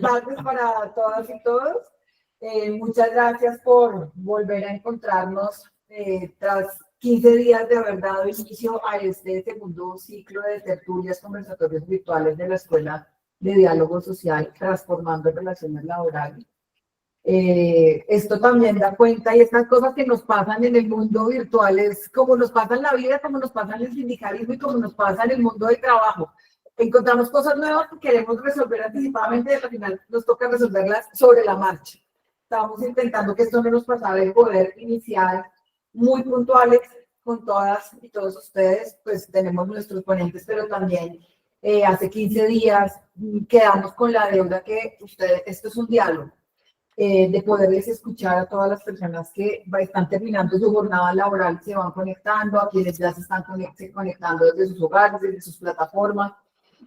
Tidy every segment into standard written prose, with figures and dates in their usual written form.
Tardes para todas y todos. Muchas gracias por volver a encontrarnos tras 15 días de haber dado inicio a este segundo ciclo de tertulias conversatorios virtuales de la Escuela de Diálogo Social, Transformando Relaciones Laborales. Esto también da cuenta, y estas cosas que nos pasan en el mundo virtual es como nos pasa en la vida, como nos pasa en el sindicalismo y como nos pasa en el mundo del trabajo. Encontramos cosas nuevas que queremos resolver anticipadamente y al final nos toca resolverlas sobre la marcha. Estamos intentando que esto no nos pasara y poder iniciar muy puntuales con todas y todos ustedes. Pues tenemos nuestros ponentes, pero también hace 15 días quedamos con la deuda que ustedes, esto es un diálogo, de poderles escuchar a todas las personas que están terminando su jornada laboral, se van conectando, a quienes ya se están conectando desde sus hogares, desde sus plataformas,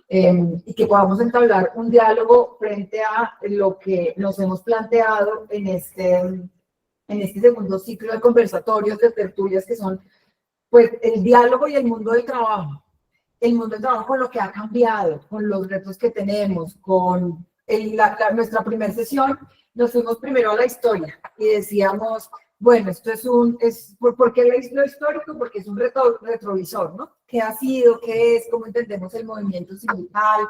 y que podamos entablar un diálogo frente a lo que nos hemos planteado en este segundo ciclo de conversatorios, de tertulias, que son pues el diálogo y el mundo del trabajo. El mundo del trabajo con lo que ha cambiado, con los retos que tenemos, con nuestra primera sesión, nos fuimos primero a la historia y decíamos, bueno, esto ¿por qué lo histórico? Porque es un retrovisor, ¿no? ¿Qué ha sido? ¿Qué es? ¿Cómo entendemos el movimiento sindical?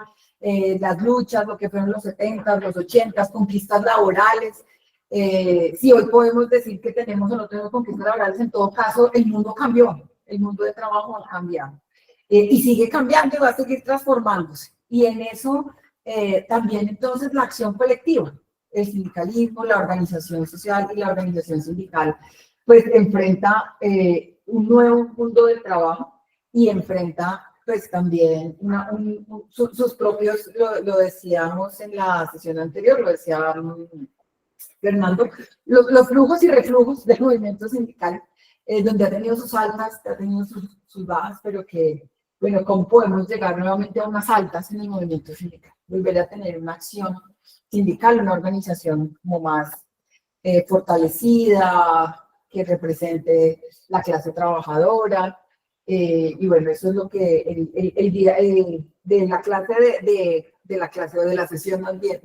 Las luchas, lo que fueron los 70, los 80, conquistas laborales. Si hoy podemos decir que tenemos o no tenemos conquistas laborales, en todo caso, el mundo cambió, el mundo de trabajo ha cambiado. Y sigue cambiando y va a seguir transformándose. Y en eso también entonces la acción colectiva, el sindicalismo, la organización social y la organización sindical, pues enfrenta un nuevo mundo del trabajo y enfrenta pues también sus propios, lo decíamos en la sesión anterior, lo decía Fernando, los flujos y reflujos del movimiento sindical, donde ha tenido sus altas, ha tenido sus bajas, pero que, bueno, ¿cómo podemos llegar nuevamente a unas altas en el movimiento sindical? Volver a tener una acción sindical, una organización como más fortalecida, que represente la clase trabajadora, y bueno, eso es lo que el día de la clase de la clase o de la sesión también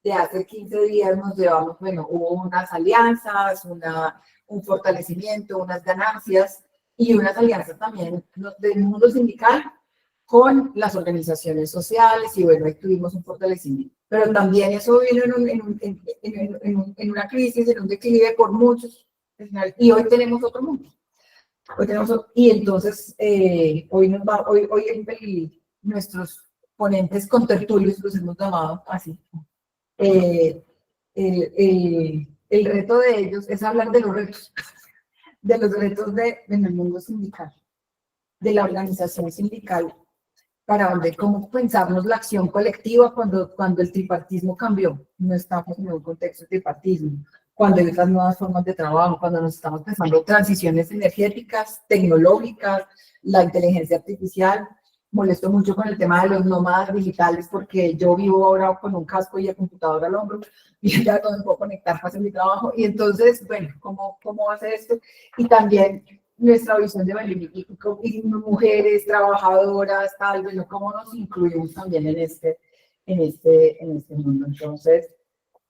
de hace 15 días nos llevamos, bueno, hubo unas alianzas, un fortalecimiento, unas ganancias y unas alianzas también del mundo sindical con las organizaciones sociales, y bueno, ahí tuvimos un fortalecimiento. Pero también eso vino en una crisis, en un declive por muchos, y hoy tenemos otro mundo. Y entonces, hoy nuestros ponentes contertulios, los hemos llamado así, el reto de ellos es hablar de los retos en el mundo sindical, de la organización sindical, para ver cómo pensamos la acción colectiva cuando el tripartismo cambió. No estamos en un contexto de tripartismo, cuando hay otras nuevas formas de trabajo, cuando nos estamos pensando transiciones energéticas, tecnológicas, la inteligencia artificial. Molesto mucho con el tema de los nómadas digitales, porque yo vivo ahora con un casco y el computador al hombro y ya no me puedo conectar para hacer mi trabajo. Y entonces, bueno, ¿cómo va a ser esto? Y también nuestra visión de y mujeres trabajadoras, tal, bueno, cómo nos incluimos también en este mundo. Entonces,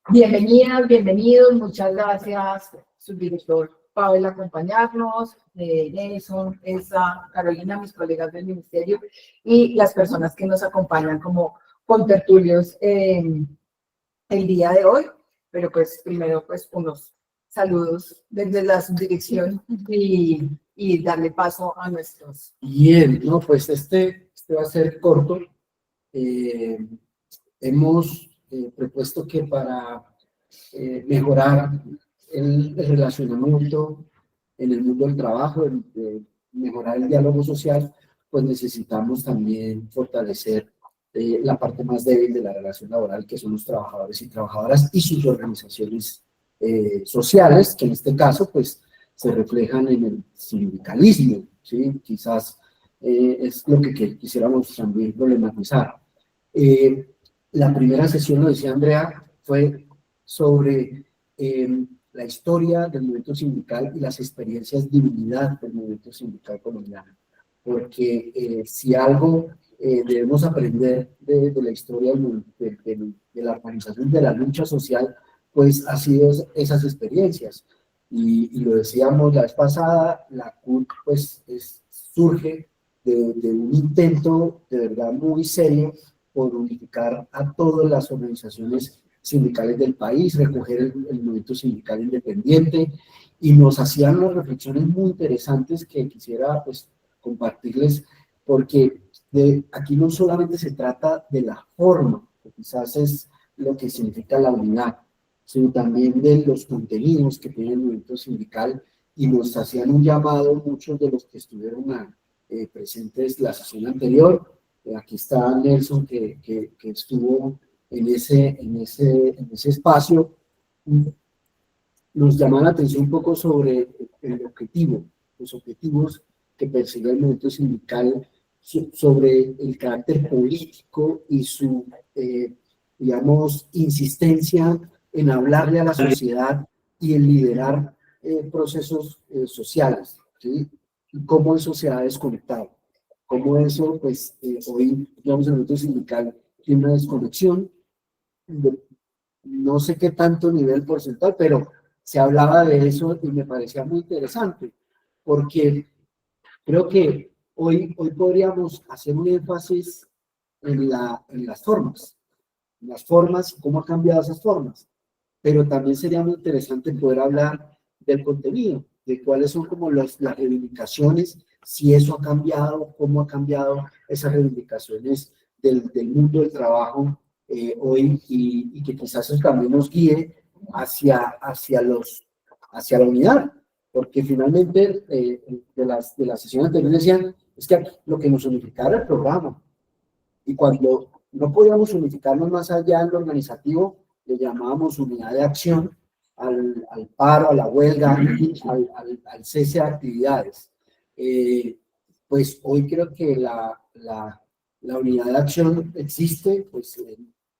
bienvenidas, bienvenidos, muchas gracias, subdirector Pavel, acompañarnos, Nelson, Elsa, Carolina, mis colegas del ministerio y las personas que nos acompañan como contertulios el día de hoy. Pero pues primero pues unos saludos desde la subdirección y darle paso a nuestros. Bien, no, pues este va a ser corto. Hemos propuesto que para mejorar el relacionamiento en el mundo del trabajo, mejorar el diálogo social, pues necesitamos también fortalecer la parte más débil de la relación laboral, que son los trabajadores y trabajadoras y sus organizaciones sociales, que en este caso pues se reflejan en el sindicalismo, ¿sí? Quizás es lo que quisiéramos también problematizar. La primera sesión, lo decía Andrea, fue sobre la historia del movimiento sindical y las experiencias de unidad del movimiento sindical colombiano. Porque si algo debemos aprender de la historia del la organización de la lucha social, pues ha sido esas experiencias. Y lo decíamos la vez pasada, la CUT pues surge de un intento de verdad muy serio por unificar a todas las organizaciones sindicales del país, recoger el movimiento sindical independiente, y nos hacían unas reflexiones muy interesantes que quisiera pues compartirles, porque aquí no solamente se trata de la forma, que quizás es lo que significa la unidad, sino también de los contenidos que tiene el movimiento sindical, y nos hacían un llamado muchos de los que estuvieron presentes la sesión anterior. Aquí está Nelson, que estuvo en ese espacio. Nos llama la atención un poco sobre el objetivo, los objetivos que persigue el movimiento sindical, sobre el carácter político y su, digamos, insistencia en hablarle a la sociedad y en liderar procesos sociales, ¿sí? Y cómo eso se ha desconectado, cómo eso, pues, hoy, digamos, el movimiento sindical tiene una desconexión, no sé qué tanto nivel porcentual, pero se hablaba de eso y me parecía muy interesante, porque creo que hoy podríamos hacer un énfasis en las formas y cómo han cambiado esas formas, pero también sería muy interesante poder hablar del contenido, de cuáles son como las reivindicaciones, si eso ha cambiado, cómo ha cambiado esas reivindicaciones del mundo del trabajo hoy, y que quizás eso también nos guíe hacia la unidad, porque finalmente de la sesión anterior decían, es que lo que nos unificaba era el programa, y cuando no podíamos unificarnos más allá en lo organizativo, le llamábamos unidad de acción al paro, a la huelga, al cese de actividades. Pues hoy creo que la unidad de acción existe, pues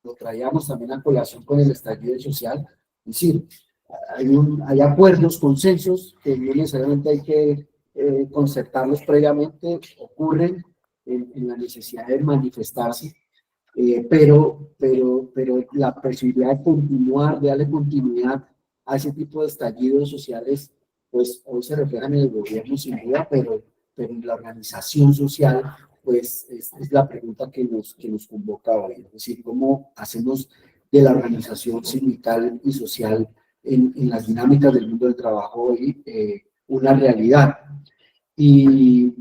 lo traíamos también a colación con el estallido social. Es decir, hay acuerdos, consensos, que no necesariamente hay que concertarlos previamente, ocurren en la necesidad de manifestarse, pero la posibilidad de continuar, de darle continuidad a ese tipo de estallidos sociales, pues hoy se reflejan en el gobierno sin duda, pero en la organización social, pues es la pregunta que nos convoca hoy, es decir, cómo hacemos de la organización sindical y social en las dinámicas del mundo del trabajo hoy una realidad. Y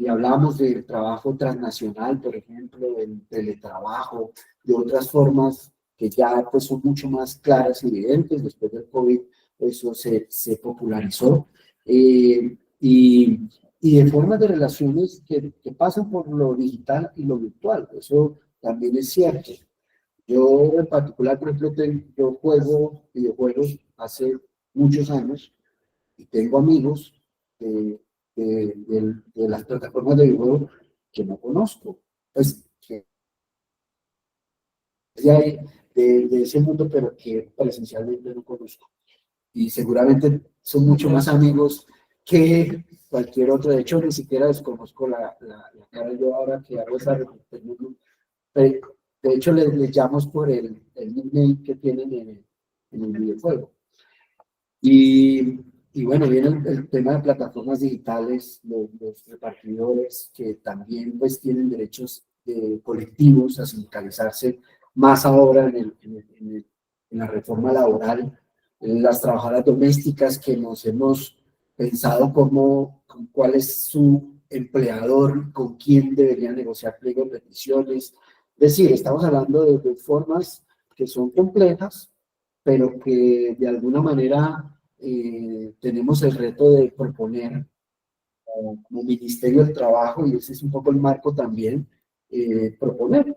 hablábamos del trabajo transnacional, por ejemplo, del teletrabajo, de otras formas que ya pues, son mucho más claras y evidentes. Después del COVID eso se popularizó. Y de formas de relaciones que pasan por lo digital y lo virtual. Eso también es cierto. Yo en particular, por ejemplo, yo juego videojuegos hace muchos años y tengo amigos de las plataformas de videojuegos que no conozco, pues que de ese mundo, pero que presencialmente no conozco. Y seguramente son mucho más amigos que cualquier otro. De hecho, ni siquiera desconozco la cara yo ahora que hago esa reflexión. De hecho, les llamo por el nickname que tienen en el videojuego. Y bueno, viene el tema de plataformas digitales, los repartidores que también pues tienen derechos colectivos a sindicalizarse más ahora en la reforma laboral, las trabajadoras domésticas que nos hemos pensado cuál es su empleador, con quién debería negociar pliegos de peticiones. Es decir, estamos hablando de formas que son complejas, pero que de alguna manera tenemos el reto de proponer como Ministerio del Trabajo, y ese es un poco el marco también,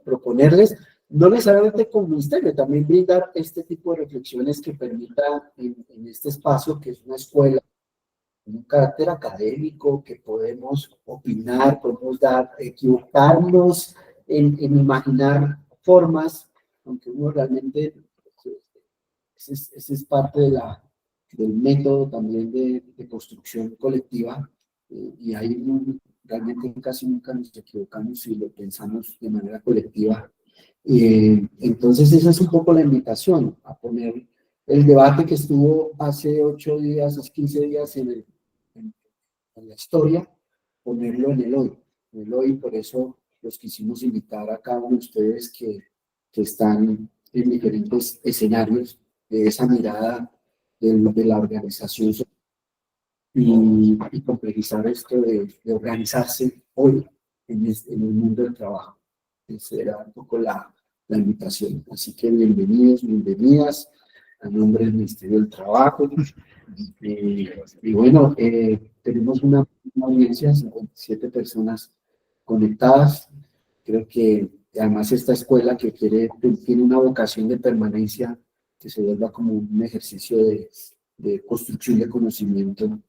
proponerles, no necesariamente como ministerio, también brindar este tipo de reflexiones que permita en este espacio, que es una escuela, un carácter académico, que podemos opinar, podemos equivocarnos en imaginar formas, aunque uno realmente, ese es parte del método también de construcción colectiva, y ahí realmente casi nunca nos equivocamos si lo pensamos de manera colectiva. Entonces esa es un poco la invitación, a poner el debate que estuvo hace 8 días, hace 15 días en la historia, ponerlo en el hoy, por eso los quisimos invitar a cada uno de ustedes que están en diferentes escenarios de esa mirada de la organización y complejizar esto de organizarse hoy en el mundo del trabajo. Esa era un poco la invitación. Así que bienvenidos, bienvenidas a nombre del Ministerio del Trabajo. Y bueno, tenemos una audiencia, 57 personas conectadas. Creo que además esta escuela que tiene una vocación de permanencia, que se vuelva como un ejercicio de construcción de conocimiento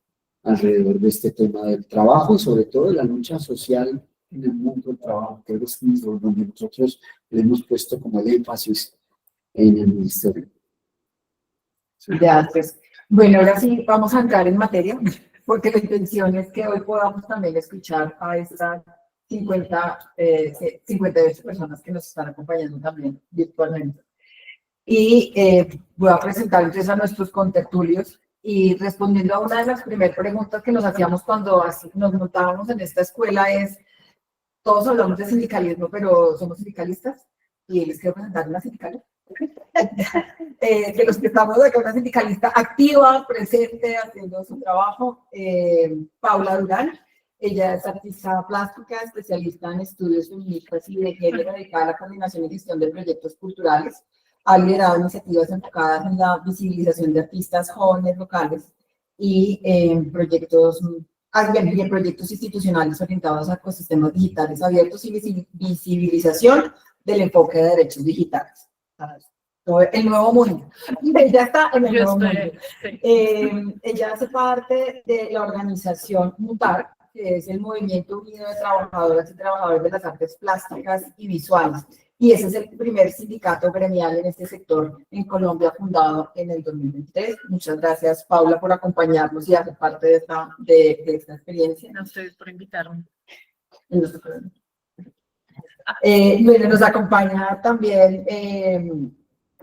alrededor de este tema del trabajo y sobre todo de la lucha social en el mundo del trabajo, que es donde nosotros le hemos puesto como el énfasis en el ministerio. Gracias. Bueno, ahora sí vamos a entrar en materia, porque la intención es que hoy podamos también escuchar a estas 58 personas que nos están acompañando también virtualmente. Y voy a presentar entonces a nuestros contertulios y respondiendo a una de las primeras preguntas que nos hacíamos cuando nos montábamos en esta escuela es, todos hablamos de sindicalismo, pero ¿somos sindicalistas? Y les quiero presentar una sindicalista. De los que estamos acá, una sindicalista activa, presente, haciendo su trabajo, Paula Durán. Ella es artista plástica, especialista en estudios feministas y de género, dedicada a la coordinación y gestión de proyectos culturales. Ha liderado iniciativas enfocadas en la visibilización de artistas jóvenes locales y en proyectos institucionales orientados a ecosistemas digitales abiertos y visibilización del enfoque de derechos digitales. El nuevo mundo. Ella está en el nuevo mundo. Sí. Ella hace parte de la organización MUTAR, que es el Movimiento Unido de Trabajadoras y Trabajadores de las Artes Plásticas y Visuales. Y ese es el primer sindicato gremial en este sector en Colombia, fundado en el 2023. Muchas gracias, Paula, por acompañarnos y hacer parte de esta experiencia. A ustedes por invitarme. Bueno, nos acompaña también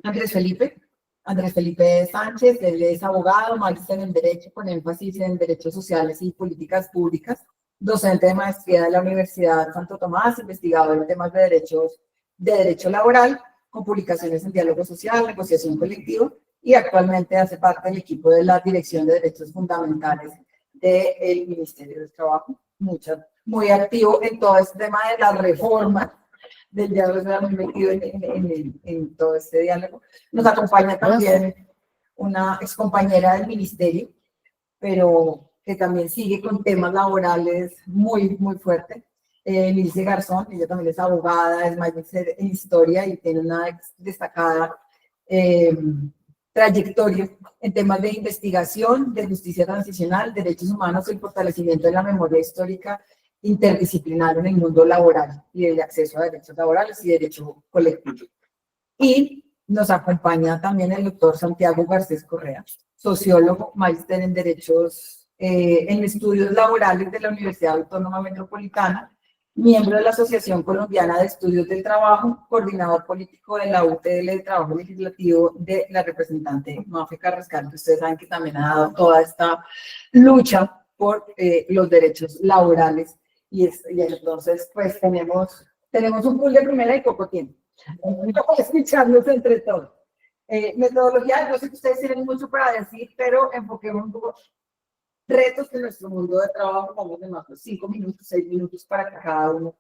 Andrés Felipe Sánchez. Él es abogado, magíster en Derecho con énfasis en Derechos Sociales y Políticas Públicas, docente de maestría de la Universidad Santo Tomás, investigador en temas de derecho laboral, con publicaciones en diálogo social, negociación colectiva, y actualmente hace parte del equipo de la Dirección de Derechos Fundamentales del Ministerio del Trabajo. Muy activo en todo este tema de la reforma del diálogo, muy metido en todo este diálogo. Nos acompaña también una excompañera del ministerio, pero que también sigue con temas laborales muy fuertes. Milice Garzón, ella también es abogada, es magíster en historia y tiene una destacada trayectoria en temas de investigación, de justicia transicional, derechos humanos y el fortalecimiento de la memoria histórica interdisciplinar en el mundo laboral y el acceso a derechos laborales y derecho colectivo. Y nos acompaña también el doctor Santiago Garcés Correa, sociólogo, magíster en Derechos en Estudios Laborales de la Universidad Autónoma Metropolitana, miembro de la Asociación Colombiana de Estudios del Trabajo, coordinador político de la UTL de Trabajo Legislativo de la representante Mafe Carrascal, que ustedes saben que también ha dado toda esta lucha por los derechos laborales. Y entonces, pues, tenemos un pool de primera y poco tiempo. Escucharnos entre todos. Metodología, yo sé que ustedes tienen mucho para decir, pero enfoquemos un poco retos de nuestro mundo de trabajo, vamos de más de 5 minutos, 6 minutos para que cada uno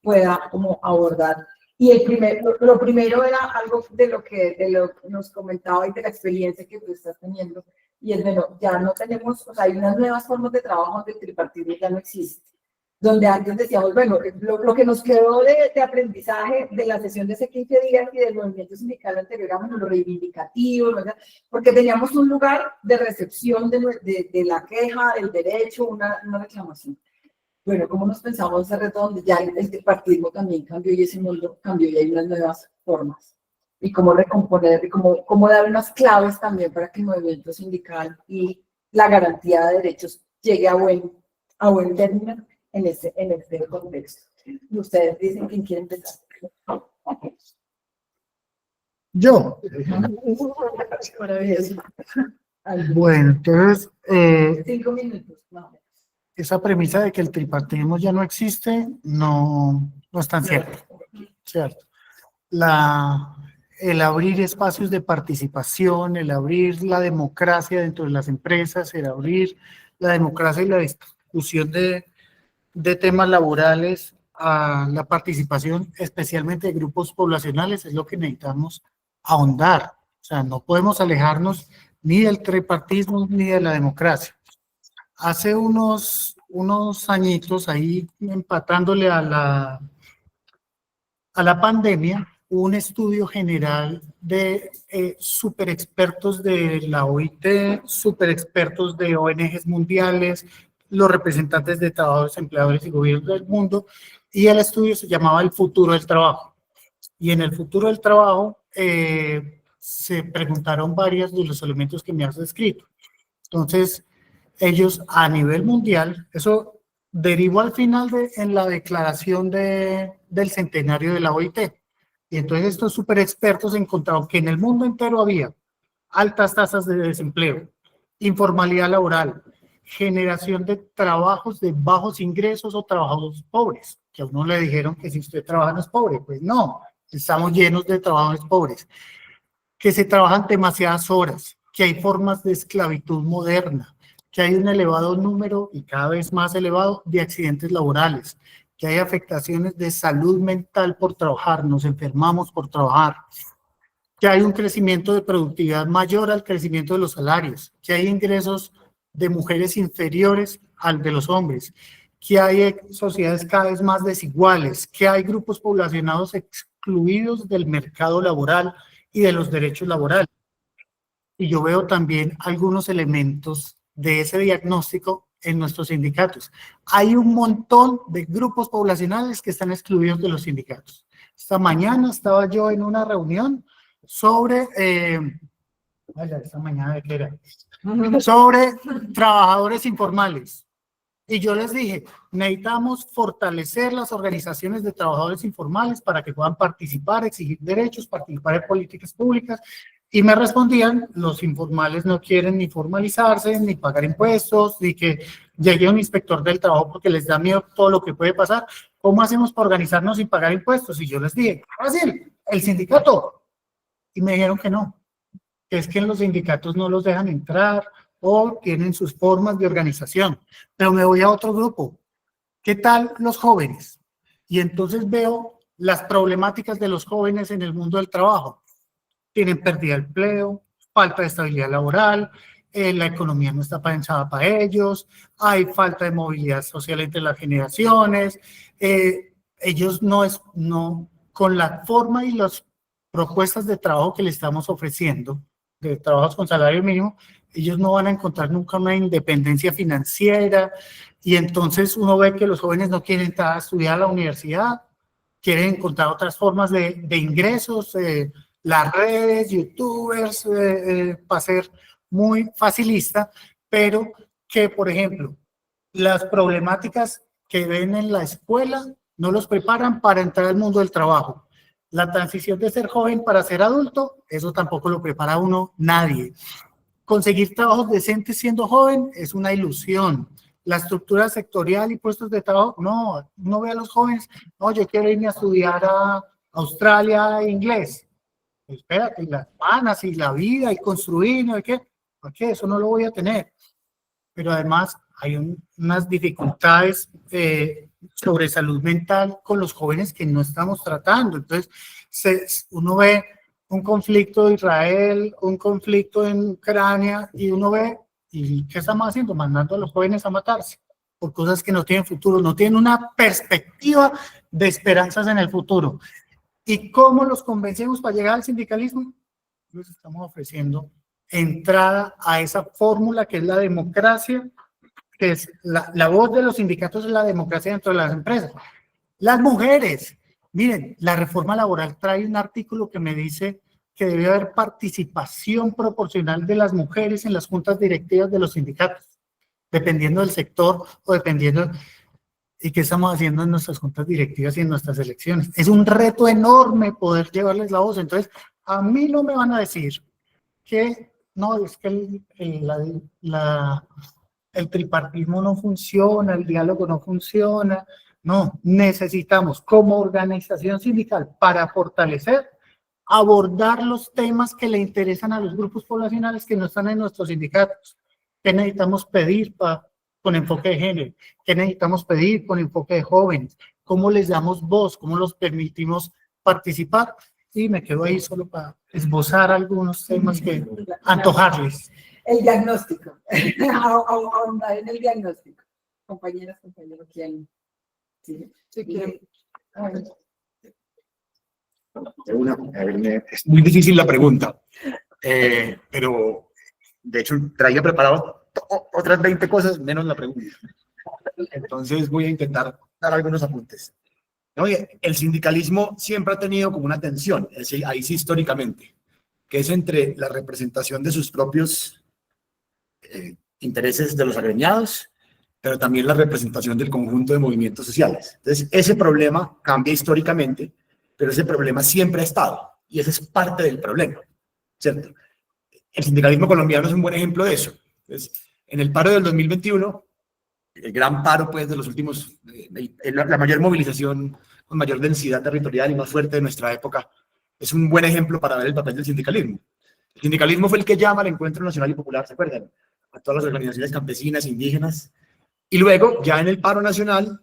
pueda como abordar. Y lo primero era algo de lo que nos comentaba y de la experiencia que tú estás teniendo, y es, bueno, ya no tenemos, o sea, hay unas nuevas formas de trabajo donde el tripartismo ya no existe. Donde antes decíamos, bueno, lo que nos quedó de aprendizaje de la sesión de hace 15 días y del movimiento sindical anterior era lo reivindicativo, ¿verdad? Porque teníamos un lugar de recepción de la queja, del derecho, una reclamación. Bueno, ¿cómo nos pensamos ese reto donde ya el tripartismo también cambió y ese mundo cambió y hay unas nuevas formas? Y cómo recomponer, y cómo dar unas claves también para que el movimiento sindical y la garantía de derechos llegue a buen término en este contexto. Ustedes dicen quién quiere empezar. Yo. Maravilloso. Bueno, entonces, 5 minutos, no. esa premisa de que el tripartismo ya no existe, no es tan cierto. El abrir espacios de participación, el abrir la democracia dentro de las empresas, el abrir la democracia y la discusión de temas laborales a la participación, especialmente de grupos poblacionales, es lo que necesitamos ahondar. O sea, no podemos alejarnos ni del tripartismo ni de la democracia. Hace unos añitos, ahí empatándole a la pandemia, hubo un estudio general de super expertos de la OIT, super expertos de ONGs mundiales, los representantes de trabajadores, empleadores y gobiernos del mundo, y el estudio se llamaba El futuro del trabajo. Y en el futuro del trabajo se preguntaron varios de los elementos que me has descrito. Entonces, ellos a nivel mundial, eso derivó al final en la declaración del centenario de la OIT. Y entonces estos super expertos encontraron que en el mundo entero había altas tasas de desempleo, informalidad laboral, generación de trabajos de bajos ingresos o trabajos pobres, que a uno le dijeron que si usted trabaja no es pobre. Pues no, estamos llenos de trabajadores pobres, que se trabajan demasiadas horas, que hay formas de esclavitud moderna, que hay un elevado número y cada vez más elevado de accidentes laborales, que hay afectaciones de salud mental por trabajar, nos enfermamos por trabajar, que hay un crecimiento de productividad mayor al crecimiento de los salarios, que hay ingresos de mujeres inferiores al de los hombres, que hay sociedades cada vez más desiguales, que hay grupos poblacionados excluidos del mercado laboral y de los derechos laborales. Y yo veo también algunos elementos de ese diagnóstico en nuestros sindicatos. Hay un montón de grupos poblacionales que están excluidos de los sindicatos. Esta mañana estaba yo en una reunión sobre, esta mañana de qué era, sobre trabajadores informales. Y yo les dije, necesitamos fortalecer las organizaciones de trabajadores informales para que puedan participar, exigir derechos, participar en políticas públicas. Y me respondían, los informales no quieren ni formalizarse, ni pagar impuestos, ni que llegue un inspector del trabajo porque les da miedo todo lo que puede pasar. ¿Cómo hacemos para organizarnos sin pagar impuestos? Y yo les dije, fácil, el sindicato. Y me dijeron que no, que es que en los sindicatos no los dejan entrar o tienen sus formas de organización. Pero me voy a otro grupo. ¿Qué tal los jóvenes? Y entonces veo las problemáticas de los jóvenes en el mundo del trabajo. Tienen pérdida de empleo, falta de estabilidad laboral, la economía no está pensada para ellos, hay falta de movilidad social entre las generaciones, ellos no, con la forma y las propuestas de trabajo que le estamos ofreciendo, de trabajos con salario mínimo, ellos no van a encontrar nunca una independencia financiera, y entonces uno ve que los jóvenes no quieren entrar a estudiar a la universidad, quieren encontrar otras formas de ingresos, las redes, youtubers, para ser muy facilista, pero que, por ejemplo, las problemáticas que ven en la escuela no los preparan para entrar al mundo del trabajo. La transición de ser joven para ser adulto, eso tampoco lo prepara uno nadie. Conseguir trabajos decentes siendo joven es una ilusión. La estructura sectorial y puestos de trabajo, no ve a los jóvenes, no, yo quiero irme a estudiar a Australia inglés. Espérate, las ganas y la vida y construir, ¿no? ¿Por qué? Eso no lo voy a tener. Pero además hay unas dificultades sobre salud mental con los jóvenes que no estamos tratando. Entonces, uno ve un conflicto de Israel, un conflicto en Ucrania, y uno ve, ¿y qué estamos haciendo? Mandando a los jóvenes a matarse por cosas que no tienen futuro, no tienen una perspectiva de esperanzas en el futuro. ¿Y cómo los convencemos para llegar al sindicalismo? Les estamos ofreciendo entrada a esa fórmula que es la democracia, que es la voz de los sindicatos, es la democracia dentro de las empresas. Las mujeres, miren, la reforma laboral trae un artículo que me dice que debe haber participación proporcional de las mujeres en las juntas directivas de los sindicatos, dependiendo del sector o dependiendo. ¿Y qué estamos haciendo en nuestras juntas directivas y en nuestras elecciones? Es un reto enorme poder llevarles la voz. Entonces, a mí no me van a decir que no, es que el tripartismo no funciona, el diálogo no funciona. No, necesitamos como organización sindical para fortalecer, abordar los temas que le interesan a los grupos poblacionales que no están en nuestros sindicatos. ¿Qué necesitamos pedir con enfoque de género? ¿Qué necesitamos pedir con enfoque de jóvenes? ¿Cómo les damos voz? ¿Cómo los permitimos participar? Y me quedo ahí solo para esbozar algunos temas que antojarles. El diagnóstico, ahondar en el diagnóstico. Compañeras, compañeros, ¿quién? Sí, ¿quién? Es muy difícil la pregunta, pero de hecho traía preparado otras 20 cosas menos la pregunta. Entonces voy a intentar dar algunos apuntes. Oye, el sindicalismo siempre ha tenido como una tensión, ahí sí históricamente, que es entre la representación de sus propios intereses de los agremiados, pero también la representación del conjunto de movimientos sociales. Entonces, ese problema cambia históricamente, pero ese problema siempre ha estado, y ese es parte del problema, ¿cierto? El sindicalismo colombiano es un buen ejemplo de eso. Entonces, en el paro del 2021, el gran paro, pues, de los últimos, la mayor movilización con mayor densidad territorial y más fuerte de nuestra época, es un buen ejemplo para ver el papel del sindicalismo. El sindicalismo fue el que llama al Encuentro Nacional y Popular, ¿se acuerdan? A todas las organizaciones campesinas, indígenas, y luego, ya en el paro nacional,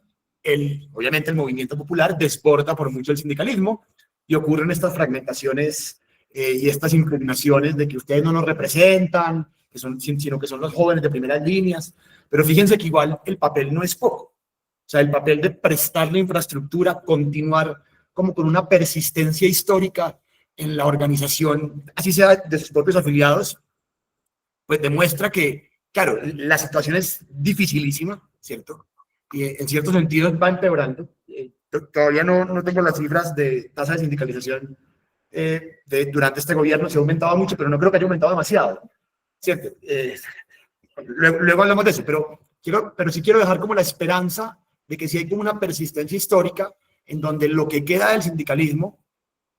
obviamente el movimiento popular desborda por mucho el sindicalismo, y ocurren estas fragmentaciones y estas impugnaciones de que ustedes no nos representan, sino que son los jóvenes de primeras líneas. Pero fíjense que igual el papel no es poco. O sea, el papel de prestar la infraestructura, continuar como con una persistencia histórica en la organización, así sea de sus propios afiliados, pues demuestra que, claro, la situación es dificilísima, ¿cierto? Y en ciertos sentidos va empeorando. Todavía no tengo las cifras de tasa de sindicalización durante este gobierno, se ha aumentado mucho, pero no creo que haya aumentado demasiado, ¿cierto? Luego hablamos de eso, pero sí quiero dejar como la esperanza de que sí hay como una persistencia histórica en donde lo que queda del sindicalismo,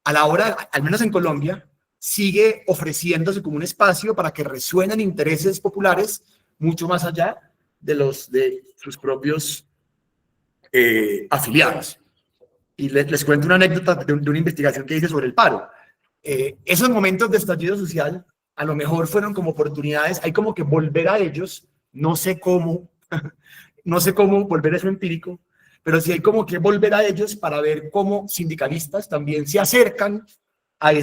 a la hora, al menos en Colombia, sigue ofreciéndose como un espacio para que resuenen intereses populares mucho más allá de sus propios afiliados. Y les cuento una anécdota de una investigación que hice sobre el paro. Esos momentos de estallido social a lo mejor fueron como oportunidades, hay como que volver a ellos, no sé cómo volver a eso empírico, pero sí hay como que volver a ellos para ver cómo sindicalistas también se acercan a la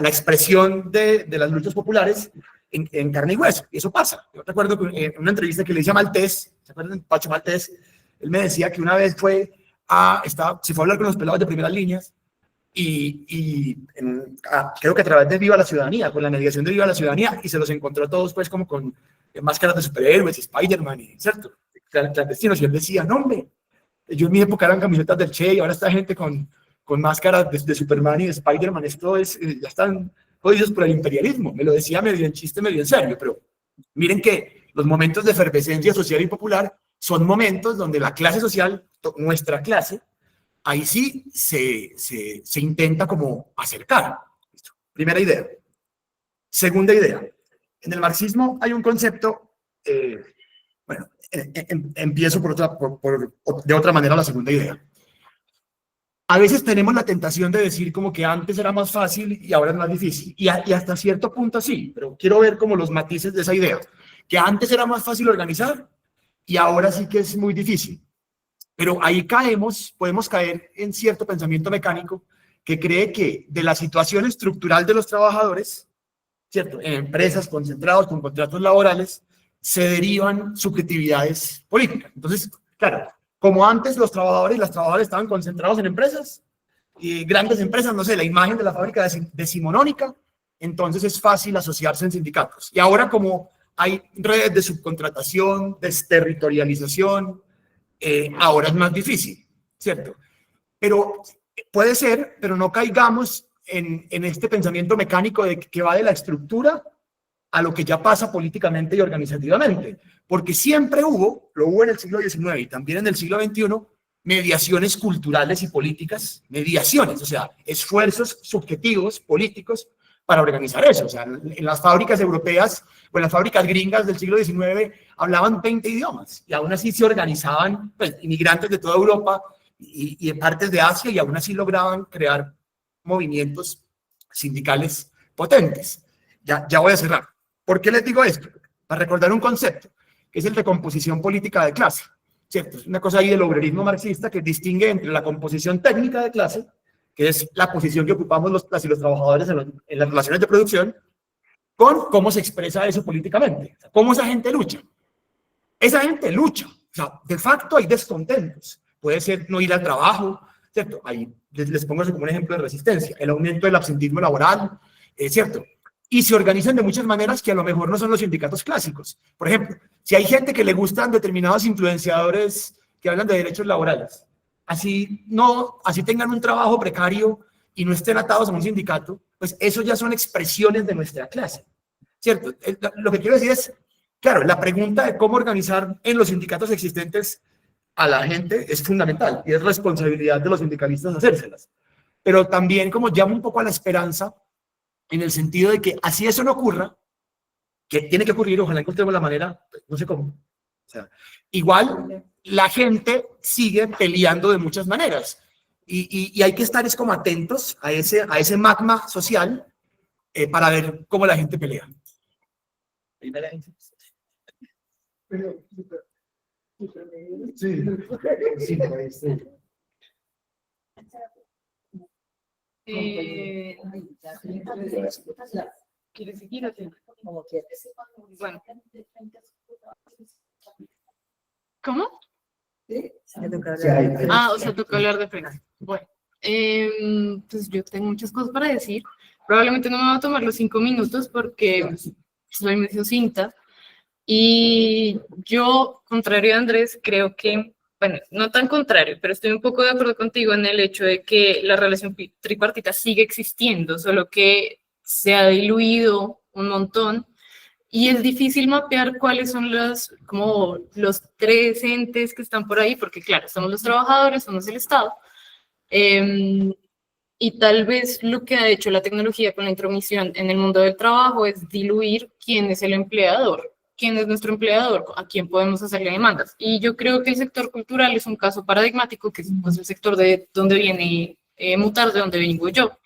expresión de las luchas populares en carne y hueso. Y eso pasa. Yo recuerdo que en una entrevista que le hice a Maltés, ¿se acuerdan? Pacho Maltés, él me decía que una vez se fue a hablar con los pelados de primeras líneas creo que a través de Viva la Ciudadanía, con la mediación de Viva la Ciudadanía, y se los encontró a todos pues como con máscaras de superhéroes, Spider-Man, ¿cierto? Clandestinos, y él decía, no hombre, yo en mi época eran camisetas del Che y ahora está gente con máscaras de Superman y de Spider-Man, ya están jodidos por el imperialismo. Me lo decía medio en chiste, medio en serio, pero miren que los momentos de efervescencia social y popular son momentos donde la clase social, nuestra clase, ahí sí se intenta como acercar. Primera idea. Segunda idea. En el marxismo hay un concepto, empiezo de otra manera la segunda idea. A veces tenemos la tentación de decir como que antes era más fácil y ahora es más difícil. Y hasta cierto punto sí, pero quiero ver como los matices de esa idea. Que antes era más fácil organizar y ahora sí que es muy difícil. Pero ahí podemos caer en cierto pensamiento mecánico que cree que de la situación estructural de los trabajadores, ¿cierto? En empresas concentrados con contratos laborales, se derivan subjetividades políticas. Entonces, claro, como antes los trabajadores y las trabajadoras estaban concentrados en empresas, y grandes empresas, no sé, la imagen de la fábrica decimonónica, entonces es fácil asociarse en sindicatos. Y ahora como hay redes de subcontratación, desterritorialización, ahora es más difícil, ¿cierto? Pero puede ser, pero no caigamos en este pensamiento mecánico que va de la estructura a lo que ya pasa políticamente y organizativamente, porque siempre lo hubo en el siglo XIX y también en el siglo XXI, mediaciones culturales y políticas, mediaciones, o sea, esfuerzos subjetivos, políticos, para organizar eso. O sea, en las fábricas europeas o en las fábricas gringas del siglo XIX hablaban 20 idiomas y aún así se organizaban, pues, inmigrantes de toda Europa y en partes de Asia, y aún así lograban crear movimientos sindicales potentes. Ya voy a cerrar. ¿Por qué les digo esto? Para recordar un concepto, que es el de composición política de clase. ¿Cierto? Es una cosa ahí del obrerismo marxista que distingue entre la composición técnica de clase, que es la posición que ocupamos las y los trabajadores en las relaciones de producción, con cómo se expresa eso políticamente. O sea, cómo esa gente lucha. Esa gente lucha. O sea, de facto hay descontentos. Puede ser no ir al trabajo, ¿cierto? Ahí les pongo eso como un ejemplo de resistencia. El aumento del absentismo laboral, ¿cierto? Y se organizan de muchas maneras que a lo mejor no son los sindicatos clásicos. Por ejemplo, si hay gente que le gustan determinados influenciadores que hablan de derechos laborales, así tengan un trabajo precario y no estén atados a un sindicato, pues eso ya son expresiones de nuestra clase, ¿cierto? Lo que quiero decir es, claro, la pregunta de cómo organizar en los sindicatos existentes a la gente es fundamental y es responsabilidad de los sindicalistas hacérselas. Pero también como llama un poco a la esperanza, en el sentido de que así eso no ocurra, que tiene que ocurrir, ojalá encontremos la manera, no sé cómo. O sea, igual la gente sigue peleando de muchas maneras y hay que estar es como atentos a ese magma social para ver cómo la gente pelea. ¿Quieres seguir o qué? Como quieres. Bueno. ¿Cómo? ¿Sí? O sea, toca hablar de frente. Bueno, pues yo tengo muchas cosas para decir. Probablemente no me va a tomar los 5 minutos porque soy medio cinta. Y yo, contrario a Andrés, creo que, bueno, no tan contrario, pero estoy un poco de acuerdo contigo en el hecho de que la relación tripartita sigue existiendo, solo que se ha diluido un montón y es difícil mapear cuáles son como los 3 entes que están por ahí, porque claro, somos los trabajadores, somos el Estado, y tal vez lo que ha hecho la tecnología con la intromisión en el mundo del trabajo es diluir quién es el empleador. ¿Quién es nuestro empleador? ¿A quién podemos hacerle demandas? Y yo creo que el sector cultural es un caso paradigmático, que es pues, el sector de donde viene Mutar, de donde vengo yo.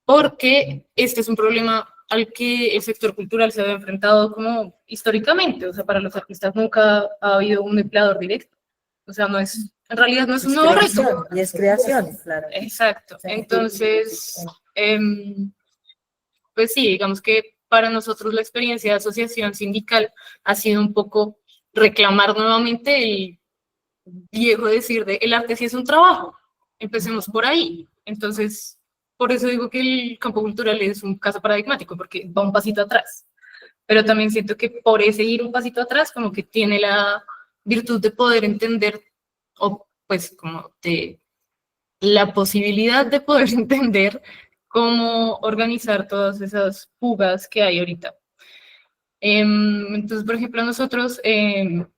Porque este es un problema al que el sector cultural se ha enfrentado como históricamente. O sea, para los artistas nunca ha habido un empleador directo. O sea, en realidad no es un nuevo reto. Y es creación, claro. Exacto. Entonces, pues sí, digamos que para nosotros la experiencia de asociación sindical ha sido un poco reclamar nuevamente el viejo decir de el arte sí es un trabajo. Empecemos por ahí. Entonces, por eso digo que el campo cultural es un caso paradigmático, porque va un pasito atrás. Pero también siento que por ese ir un pasito atrás, como que tiene la virtud de poder entender, o pues como de la posibilidad de poder entender cómo organizar todas esas fugas que hay ahorita. Entonces, por ejemplo, nosotros, bueno,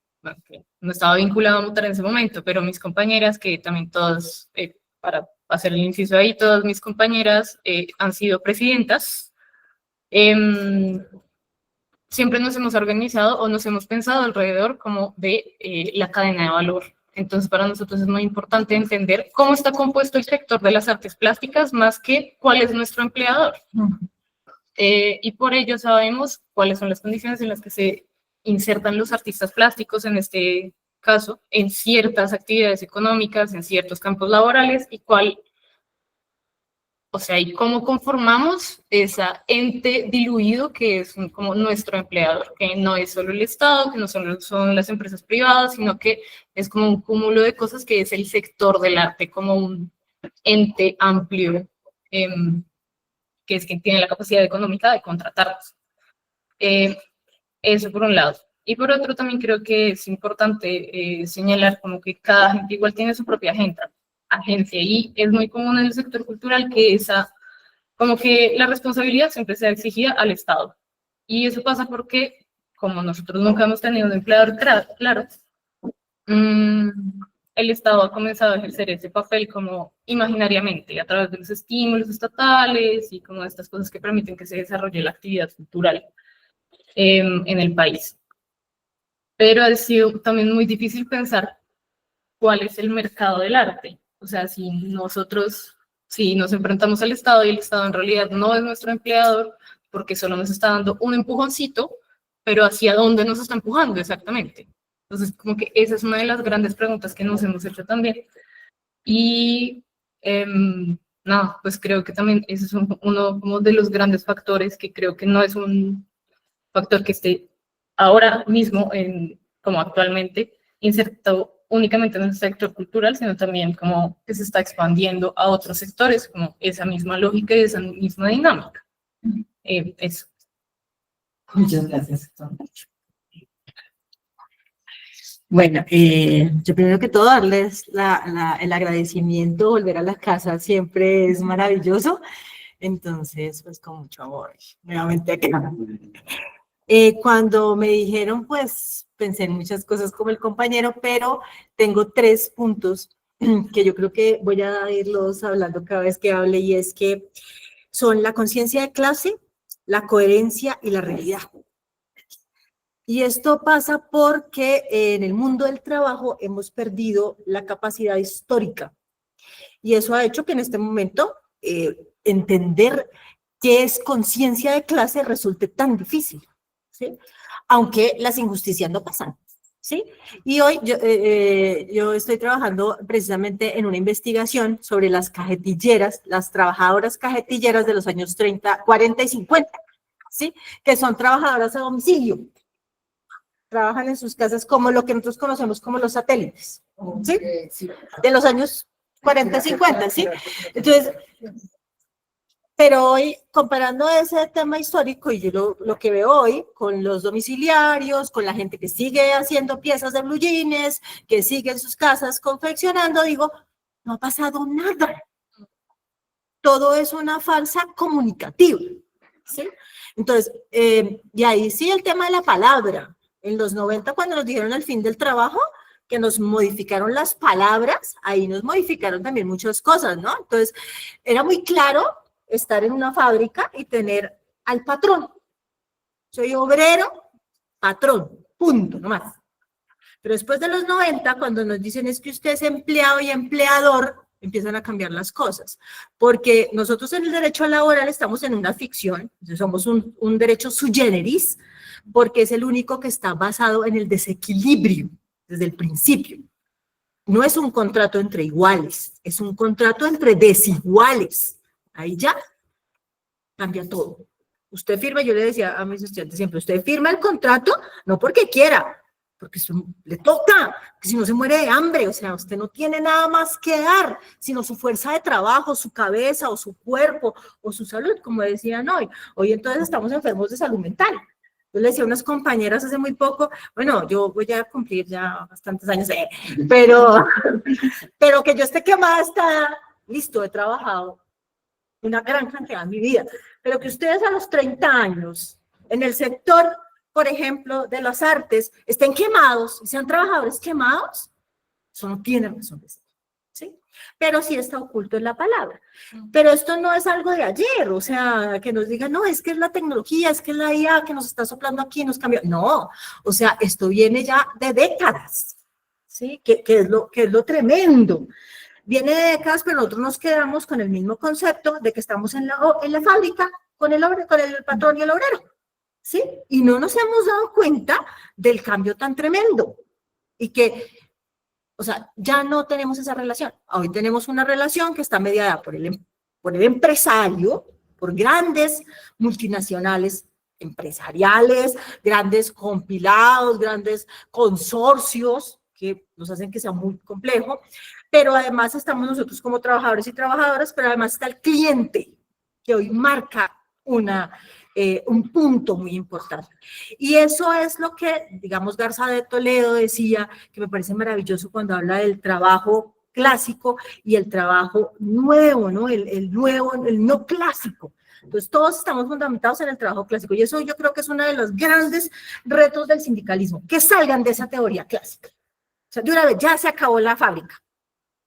no estaba vinculado a Mutar en ese momento, pero mis compañeras, que también todas, para hacer el inciso ahí, todas mis compañeras han sido presidentas, siempre nos hemos organizado o nos hemos pensado alrededor como de la cadena de valor. Entonces, para nosotros es muy importante entender cómo está compuesto el sector de las artes plásticas, más que cuál es nuestro empleador. Y por ello sabemos cuáles son las condiciones en las que se insertan los artistas plásticos, en este caso, en ciertas actividades económicas, en ciertos campos laborales, y y cómo conformamos esa ente diluido que es como nuestro empleador, que no es solo el Estado, que no solo son las empresas privadas, sino que es como un cúmulo de cosas que es el sector del arte, como un ente amplio, que es quien tiene la capacidad económica de contratarlos. Eso por un lado. Y por otro también creo que es importante señalar como que cada gente igual tiene su propia agencia, y es muy común en el sector cultural que esa como que la responsabilidad siempre se exigida al Estado. Y eso pasa porque, como nosotros nunca hemos tenido un empleador claro, el Estado ha comenzado a ejercer ese papel como imaginariamente, a través de los estímulos estatales y como estas cosas que permiten que se desarrolle la actividad cultural en el país. Pero ha sido también muy difícil pensar cuál es el mercado del arte. O sea, si nos enfrentamos al Estado y el Estado en realidad no es nuestro empleador, porque solo nos está dando un empujoncito, pero ¿hacia dónde nos está empujando exactamente? Entonces, como que esa es una de las grandes preguntas que nos hemos hecho también. Y nada, pues creo que también ese es uno como de los grandes factores, que creo que no es un factor que esté ahora mismo, como actualmente, insertado únicamente en el sector cultural, sino también como que se está expandiendo a otros sectores, como esa misma lógica y esa misma dinámica. Eso. Muchas gracias. Bueno, yo primero que todo darles el agradecimiento. Volver a la casa siempre es maravilloso, entonces pues con mucho amor, nuevamente acá. Cuando me dijeron, pues pensé en muchas cosas como el compañero, pero tengo 3 puntos que yo creo que voy a irlos hablando cada vez que hable, y es que son la conciencia de clase, la coherencia y la realidad. Y esto pasa porque en el mundo del trabajo hemos perdido la capacidad histórica, y eso ha hecho que en este momento entender qué es conciencia de clase resulte tan difícil, ¿sí? Aunque las injusticias no pasan, ¿sí? Y hoy yo estoy trabajando precisamente en una investigación sobre las cajetilleras, las trabajadoras cajetilleras de los años 30, 40 y 50, ¿sí? Que son trabajadoras a domicilio. Trabajan en sus casas como lo que nosotros conocemos como los satélites, ¿sí? De los años 40, 50, ¿sí? Entonces, pero hoy, comparando ese tema histórico, y yo lo que veo hoy con los domiciliarios, con la gente que sigue haciendo piezas de blue jeans, que sigue en sus casas confeccionando, digo, no ha pasado nada. Todo es una falsa comunicativa, ¿sí? Entonces, y ahí sí el tema de la palabra. En los 90, cuando nos dijeron el fin del trabajo, que nos modificaron las palabras, ahí nos modificaron también muchas cosas, ¿no? Entonces, era muy claro estar en una fábrica y tener al patrón. Soy obrero, patrón, punto, no más. Pero después de los 90, cuando nos dicen es que usted es empleado y empleador, empiezan a cambiar las cosas. Porque nosotros en el derecho laboral estamos en una ficción, somos un derecho sui generis, porque es el único que está basado en el desequilibrio desde el principio. No es un contrato entre iguales, es un contrato entre desiguales. Ahí ya cambia todo. Usted firma, yo le decía a mis estudiantes siempre, usted firma el contrato no porque quiera, porque eso le toca, que si no se muere de hambre, o sea, usted no tiene nada más que dar, sino su fuerza de trabajo, su cabeza, o su cuerpo, o su salud, como decían hoy. Hoy entonces estamos enfermos de salud mental. Yo le decía a unas compañeras hace muy poco, bueno, yo voy a cumplir ya bastantes años, pero que yo esté quemada está listo, he trabajado una gran cantidad en mi vida, pero que ustedes a los 30 años, en el sector, por ejemplo, de las artes, estén quemados y sean trabajadores quemados, eso no tiene razón de ser, ¿sí? Pero sí está oculto en la palabra. Pero esto no es algo de ayer, o sea, que nos digan, no, es que es la tecnología, es que es la IA que nos está soplando aquí y nos cambió. No, o sea, esto viene ya de décadas, ¿sí? Que es lo tremendo. Viene de décadas, pero nosotros nos quedamos con el mismo concepto de que estamos en la fábrica con el patrón y el obrero, ¿sí? Y no nos hemos dado cuenta del cambio tan tremendo y que, o sea, ya no tenemos esa relación. Hoy tenemos una relación que está mediada por el empresario, por grandes multinacionales empresariales, grandes compilados, grandes consorcios que nos hacen que sea muy complejo, pero además estamos nosotros como trabajadores y trabajadoras, pero además está el cliente, que hoy marca un punto muy importante. Y eso es lo que, digamos, Garza de Toledo decía, que me parece maravilloso cuando habla del trabajo clásico y el trabajo nuevo, ¿no? El nuevo, el no clásico. Entonces, todos estamos fundamentados en el trabajo clásico y eso yo creo que es uno de los grandes retos del sindicalismo, que salgan de esa teoría clásica. O sea, de una vez, ya se acabó la fábrica,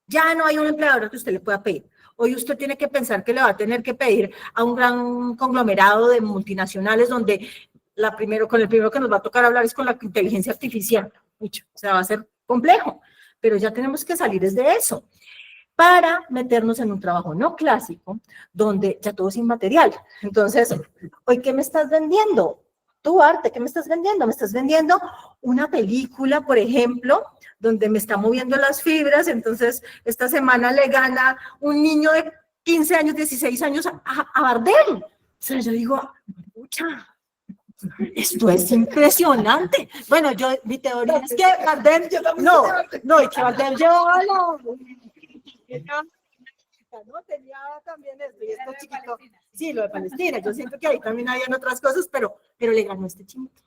ya no hay un empleador que usted le pueda pedir. Hoy usted tiene que pensar que le va a tener que pedir a un gran conglomerado de multinacionales donde con el primero que nos va a tocar hablar es con la inteligencia artificial. Mucho, o sea, va a ser complejo, pero ya tenemos que salir desde eso para meternos en un trabajo no clásico, donde ya todo es inmaterial. Entonces, ¿hoy qué me estás vendiendo? Tu arte, ¿qué me estás vendiendo? Me estás vendiendo una película, por ejemplo, donde me está moviendo las fibras, entonces esta semana le gana un niño de 15 años, 16 años a Bardem. O sea, yo digo, pucha, esto es impresionante. Bueno, mi teoría es que Bardem, no, y que Bardem llevaba no tenía también esto, y esto chiquito, sí, lo de Palestina, yo siento que ahí también habían otras cosas, pero le ganó este chinito.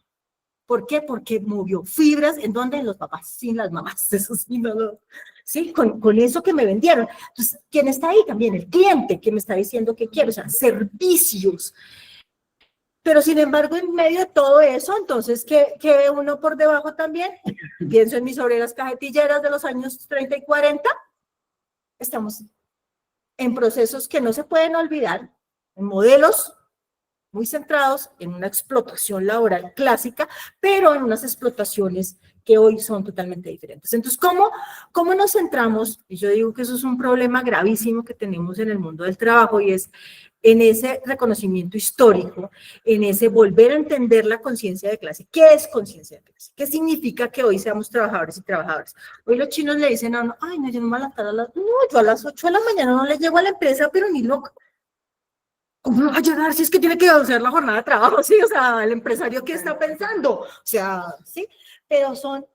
¿Por qué? Porque movió fibras, ¿en dónde? En los papás, sin las mamás, eso sí, sí, con eso que me vendieron. Entonces, ¿quién está ahí también? El cliente que me está diciendo que quiere, o sea, servicios. Pero sin embargo, en medio de todo eso, entonces, ¿qué ve uno por debajo también? Pienso en mis obreras cajetilleras de los años 30 y 40, estamos en procesos que no se pueden olvidar, en modelos muy centrados en una explotación laboral clásica, pero en unas explotaciones que hoy son totalmente diferentes. Entonces, ¿cómo nos centramos? Y yo digo que eso es un problema gravísimo que tenemos en el mundo del trabajo y es en ese reconocimiento histórico, en ese volver a entender la conciencia de clase. ¿Qué es conciencia de clase? ¿Qué significa que hoy seamos trabajadores y trabajadoras? Hoy los chinos le dicen a uno, ay, no, yo no me voy a levantar no, yo a las 8 de la mañana no le llego a la empresa, pero ni loco. ¿Cómo va a llegar si es que tiene que hacer la jornada de trabajo? Sí, o sea, el empresario, ¿qué está pensando? O sea, sí, pero son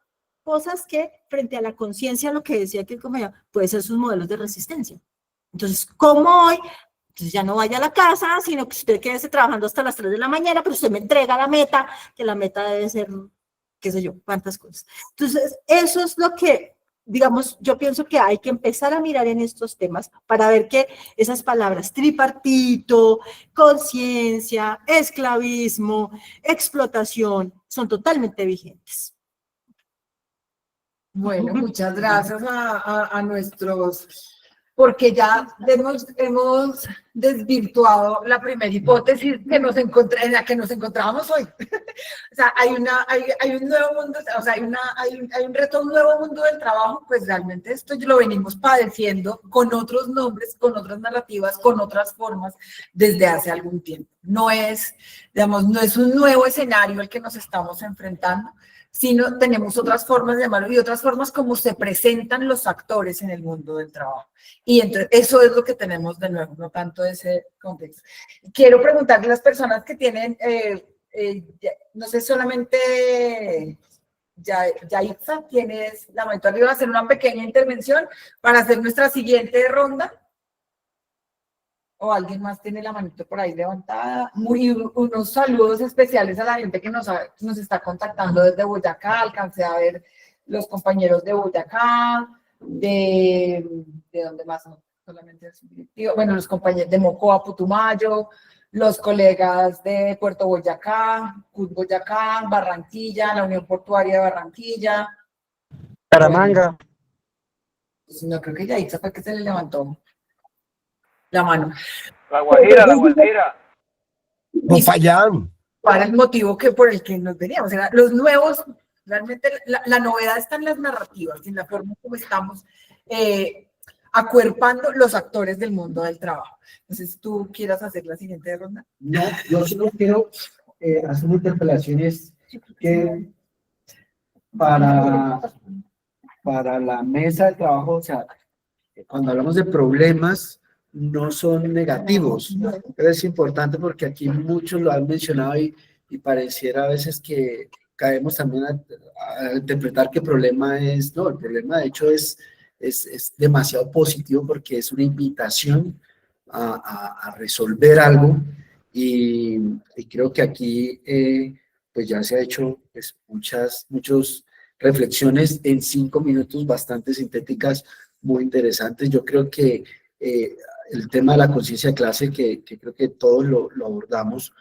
cosas que frente a la conciencia, lo que decía que el compañero, puede ser sus modelos de resistencia. Entonces, ¿cómo hoy? Entonces ya no vaya a la casa, sino que usted quede trabajando hasta las 3 de la mañana, pero usted me entrega la meta, que la meta debe ser, qué sé yo, cuántas cosas. Entonces, eso es lo que, digamos, yo pienso que hay que empezar a mirar en estos temas para ver que esas palabras tripartito, conciencia, esclavismo, explotación, son totalmente vigentes. Bueno, muchas gracias a nuestros, porque ya hemos desvirtuado la primera hipótesis que en la que nos encontrábamos hoy. O sea, hay un nuevo mundo, o sea, hay un reto, un nuevo mundo del trabajo, pues realmente esto lo venimos padeciendo con otros nombres, con otras narrativas, con otras formas desde hace algún tiempo. No es, digamos, no es un nuevo escenario al que nos estamos enfrentando, sino tenemos otras formas de llamarlo y otras formas como se presentan los actores en el mundo del trabajo. Y entonces eso es lo que tenemos de nuevo, no tanto ese contexto. Quiero preguntarle a las personas que tienen, no sé, solamente Yaitza, tienes la mano arriba, a hacer una pequeña intervención para hacer nuestra siguiente ronda. ¿O alguien más tiene la manito por ahí levantada? Unos saludos especiales a la gente que nos está contactando desde Boyacá. Alcancé a ver los compañeros de Boyacá, ¿de dónde más? No, solamente bueno, los compañeros de Mocoa, Putumayo, los colegas de Puerto Boyacá, CUT Boyacá, Barranquilla, la Unión Portuaria de Barranquilla. Caramanga. Pues no, creo que Yaitza fue que se le levantó la mano. La Guajira. No fallan. Para el motivo por el que nos veníamos. Era los nuevos, realmente la novedad está en las narrativas, en la forma como estamos acuerpando los actores del mundo del trabajo. Entonces, ¿tú quieras hacer la siguiente ronda? No, yo solo quiero hacer una interpelación, es que para la mesa de trabajo, o sea, cuando hablamos de problemas, no son negativos. Pero es importante porque aquí muchos lo han mencionado y pareciera a veces que caemos también a interpretar que el problema es, no, el problema de hecho es demasiado positivo porque es una invitación a resolver algo y creo que aquí pues ya se ha hecho pues, muchas reflexiones en 5 minutos bastante sintéticas muy interesantes. Yo creo que el tema de la conciencia de clase, que creo que todos lo abordamos,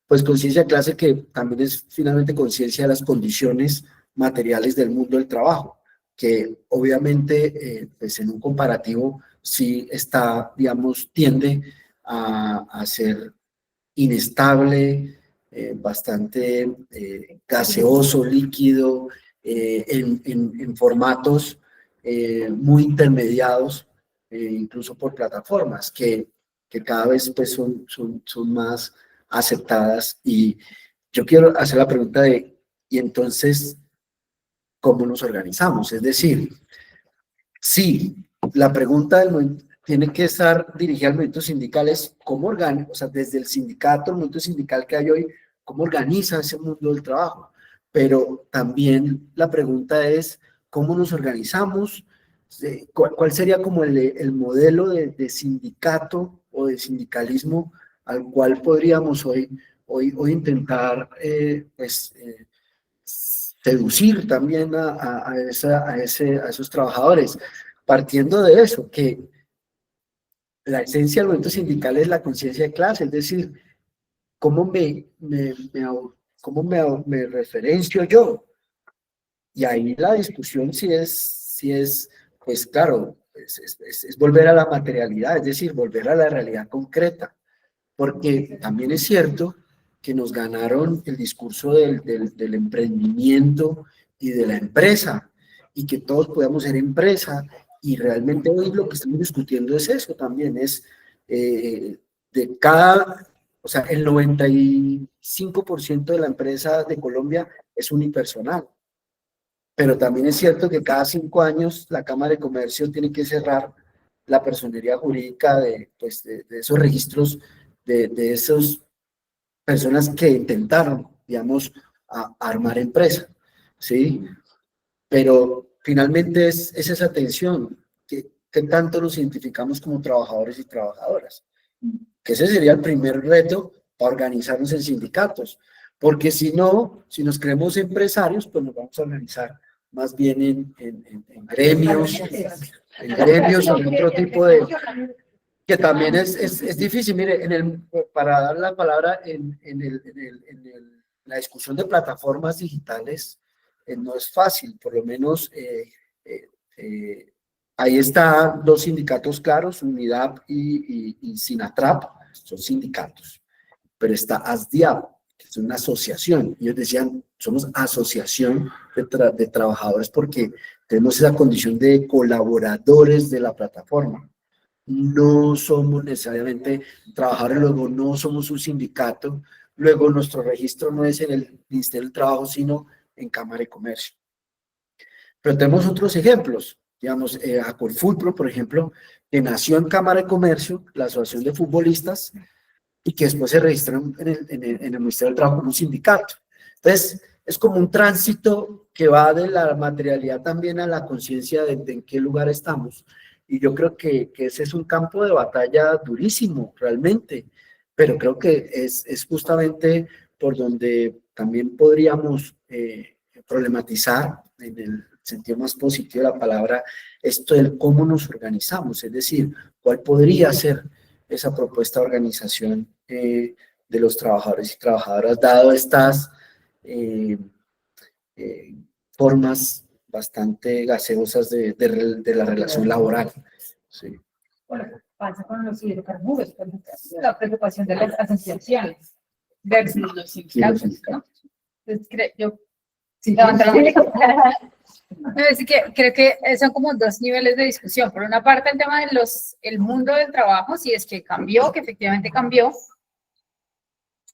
pues conciencia de clase que también es finalmente conciencia de las condiciones materiales del mundo del trabajo, que obviamente pues en un comparativo sí está, digamos, tiende a ser inestable, bastante gaseoso, líquido, en formatos muy intermediados, incluso por plataformas que cada vez pues, son más aceptadas. Y yo quiero hacer la pregunta de, ¿y entonces cómo nos organizamos? Es decir, sí, la pregunta tiene que estar dirigida al movimiento sindical, es cómo organiza, o sea, desde el sindicato, el movimiento sindical que hay hoy, cómo organiza ese mundo del trabajo. Pero también la pregunta es, ¿cómo nos organizamos? ¿Cuál sería como el modelo de sindicato o de sindicalismo al cual podríamos hoy intentar seducir también a esos trabajadores, partiendo de eso, que la esencia del movimiento sindical es la conciencia de clase, es decir, cómo me referencio yo. Y ahí la discusión sí es pues claro, es volver a la materialidad, es decir, volver a la realidad concreta, porque también es cierto que nos ganaron el discurso del emprendimiento y de la empresa, y que todos podamos ser empresa, y realmente hoy lo que estamos discutiendo es eso también, es de cada, o sea, el 95% de la empresa de Colombia es unipersonal, pero también es cierto que cada 5 años la Cámara de Comercio tiene que cerrar la personería jurídica pues, de esos registros, de esas personas que intentaron, digamos, armar empresa, ¿sí? Pero finalmente es esa tensión, que tanto nos identificamos como trabajadores y trabajadoras, que ese sería el primer reto para organizarnos en sindicatos, porque si no, si nos creemos empresarios, pues nos vamos a organizar más bien en gremios o en otro tipo de, que también es difícil. Mire, para dar la palabra la discusión de plataformas digitales, no es fácil, por lo menos ahí están dos sindicatos claros, Unidad y Sinatrap, son sindicatos, pero está ASDIAP, que es una asociación. Ellos decían, somos asociación de trabajadores porque tenemos esa condición de colaboradores de la plataforma. No somos necesariamente trabajadores, luego no somos un sindicato, luego nuestro registro no es en el Ministerio del Trabajo, sino en Cámara de Comercio. Pero tenemos otros ejemplos, digamos, Acolfutro, por ejemplo, que nació en Cámara de Comercio, la Asociación de Futbolistas, y que después se registró en el Ministerio del Trabajo como un sindicato. Entonces, es como un tránsito que va de la materialidad también a la conciencia de en qué lugar estamos. Y yo creo que ese es un campo de batalla durísimo, realmente, pero creo que es justamente por donde también podríamos problematizar, en el sentido más positivo de la palabra, esto del cómo nos organizamos, es decir, cuál podría ser esa propuesta de organización de los trabajadores y trabajadoras, dado estas formas bastante gaseosas de la relación laboral. Sí. Bueno, pasa con los hidrocarburos, por ejemplo, la preocupación de las asociaciones versus los sindicatos, ¿no? Entonces, yo levantaron Es que creo que son como dos niveles de discusión. Por una parte, el tema de el mundo del trabajo, si es que cambió, que efectivamente cambió.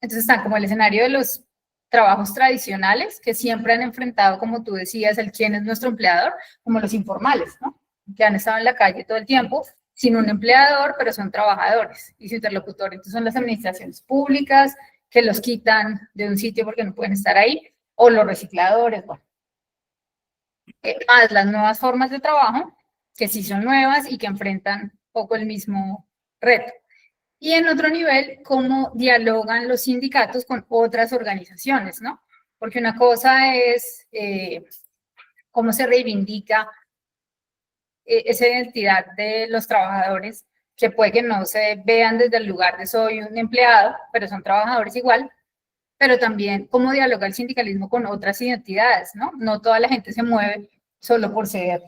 Entonces están como el escenario de los trabajos tradicionales que siempre han enfrentado, como tú decías, el quién es nuestro empleador, como los informales, ¿no? Que han estado en la calle todo el tiempo, sin un empleador, pero son trabajadores y su interlocutor. Entonces son las administraciones públicas que los quitan de un sitio porque no pueden estar ahí, o los recicladores, bueno. Más las nuevas formas de trabajo, que sí son nuevas y que enfrentan un poco el mismo reto. Y en otro nivel, cómo dialogan los sindicatos con otras organizaciones, ¿no? Porque una cosa es cómo se reivindica esa identidad de los trabajadores, que puede que no se vean desde el lugar de soy un empleado, pero son trabajadores igual, pero también cómo dialoga el sindicalismo con otras identidades, ¿no? No toda la gente se mueve solo por ser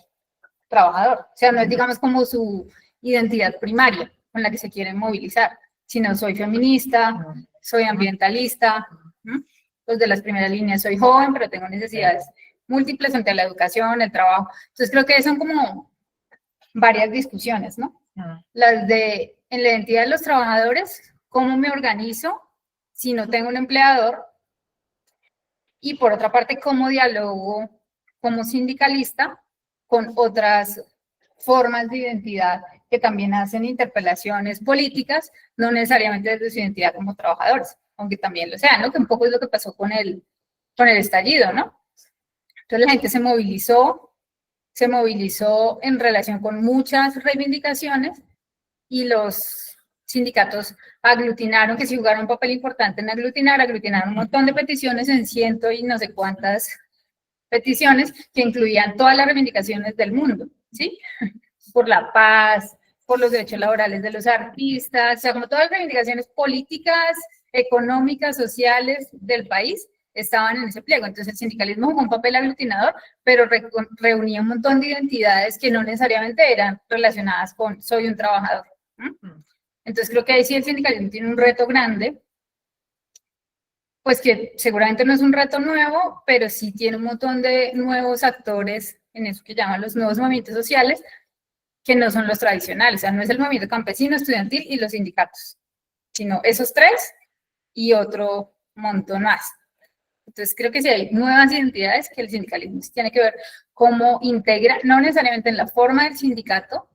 trabajador, o sea, no es, digamos, como su identidad primaria con la que se quieren movilizar, sino soy feminista, soy ambientalista, los de las primeras líneas, soy joven, pero tengo necesidades múltiples ante la educación, el trabajo. Entonces creo que son como varias discusiones, ¿no? Las de, en la identidad de los trabajadores, cómo me organizo si no tengo un empleador, y por otra parte, cómo dialogo como sindicalista con otras formas de identidad que también hacen interpelaciones políticas, no necesariamente desde su identidad como trabajadores, aunque también lo sean, ¿no? Que un poco es lo que pasó con el estallido, ¿no? Entonces la gente se movilizó en relación con muchas reivindicaciones, y los sindicatos aglutinaron, que sí jugaron un papel importante en aglutinaron un montón de peticiones en ciento y no sé cuántas peticiones que incluían todas las reivindicaciones del mundo, ¿sí? Por la paz, por los derechos laborales de los artistas, o sea, como todas las reivindicaciones políticas, económicas, sociales del país estaban en ese pliego. Entonces el sindicalismo jugó un papel aglutinador, pero reunía un montón de identidades que no necesariamente eran relacionadas con soy un trabajador. Entonces creo que ahí sí el sindicalismo tiene un reto grande, pues que seguramente no es un reto nuevo, pero sí tiene un montón de nuevos actores en eso que llaman los nuevos movimientos sociales, que no son los tradicionales. O sea, no es el movimiento campesino, estudiantil y los sindicatos, sino esos tres y otro montón más. Entonces creo que sí hay nuevas identidades que el sindicalismo tiene que ver cómo integra, no necesariamente en la forma del sindicato,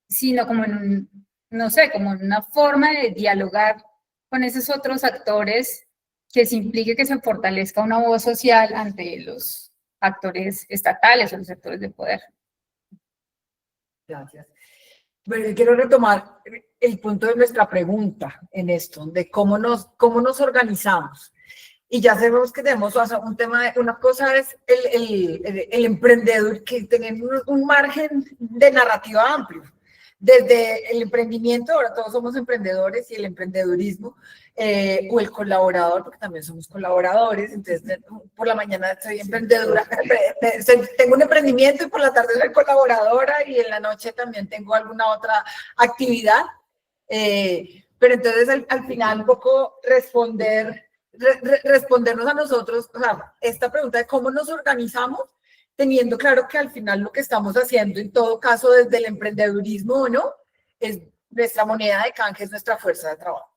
sino como en un, no sé, como en una forma de dialogar con esos otros actores, que se implique que se fortalezca una voz social ante los actores estatales o los actores de poder. Gracias. Bueno, yo quiero retomar el punto de nuestra pregunta en esto, de cómo nos organizamos. Y ya sabemos que tenemos, o sea, un tema, una cosa es el emprendedor, que tenemos un margen de narrativa amplio. Desde el emprendimiento, ahora todos somos emprendedores, y el emprendedurismo, o el colaborador, porque también somos colaboradores. Entonces, por la mañana soy emprendedora, tengo un emprendimiento, y por la tarde soy colaboradora, y en la noche también tengo alguna otra actividad. Pero entonces, al final, un poco respondernos a nosotros, o sea, esta pregunta de cómo nos organizamos, teniendo claro que al final lo que estamos haciendo, en todo caso, desde el emprendedurismo o no, es nuestra moneda de canje, es nuestra fuerza de trabajo.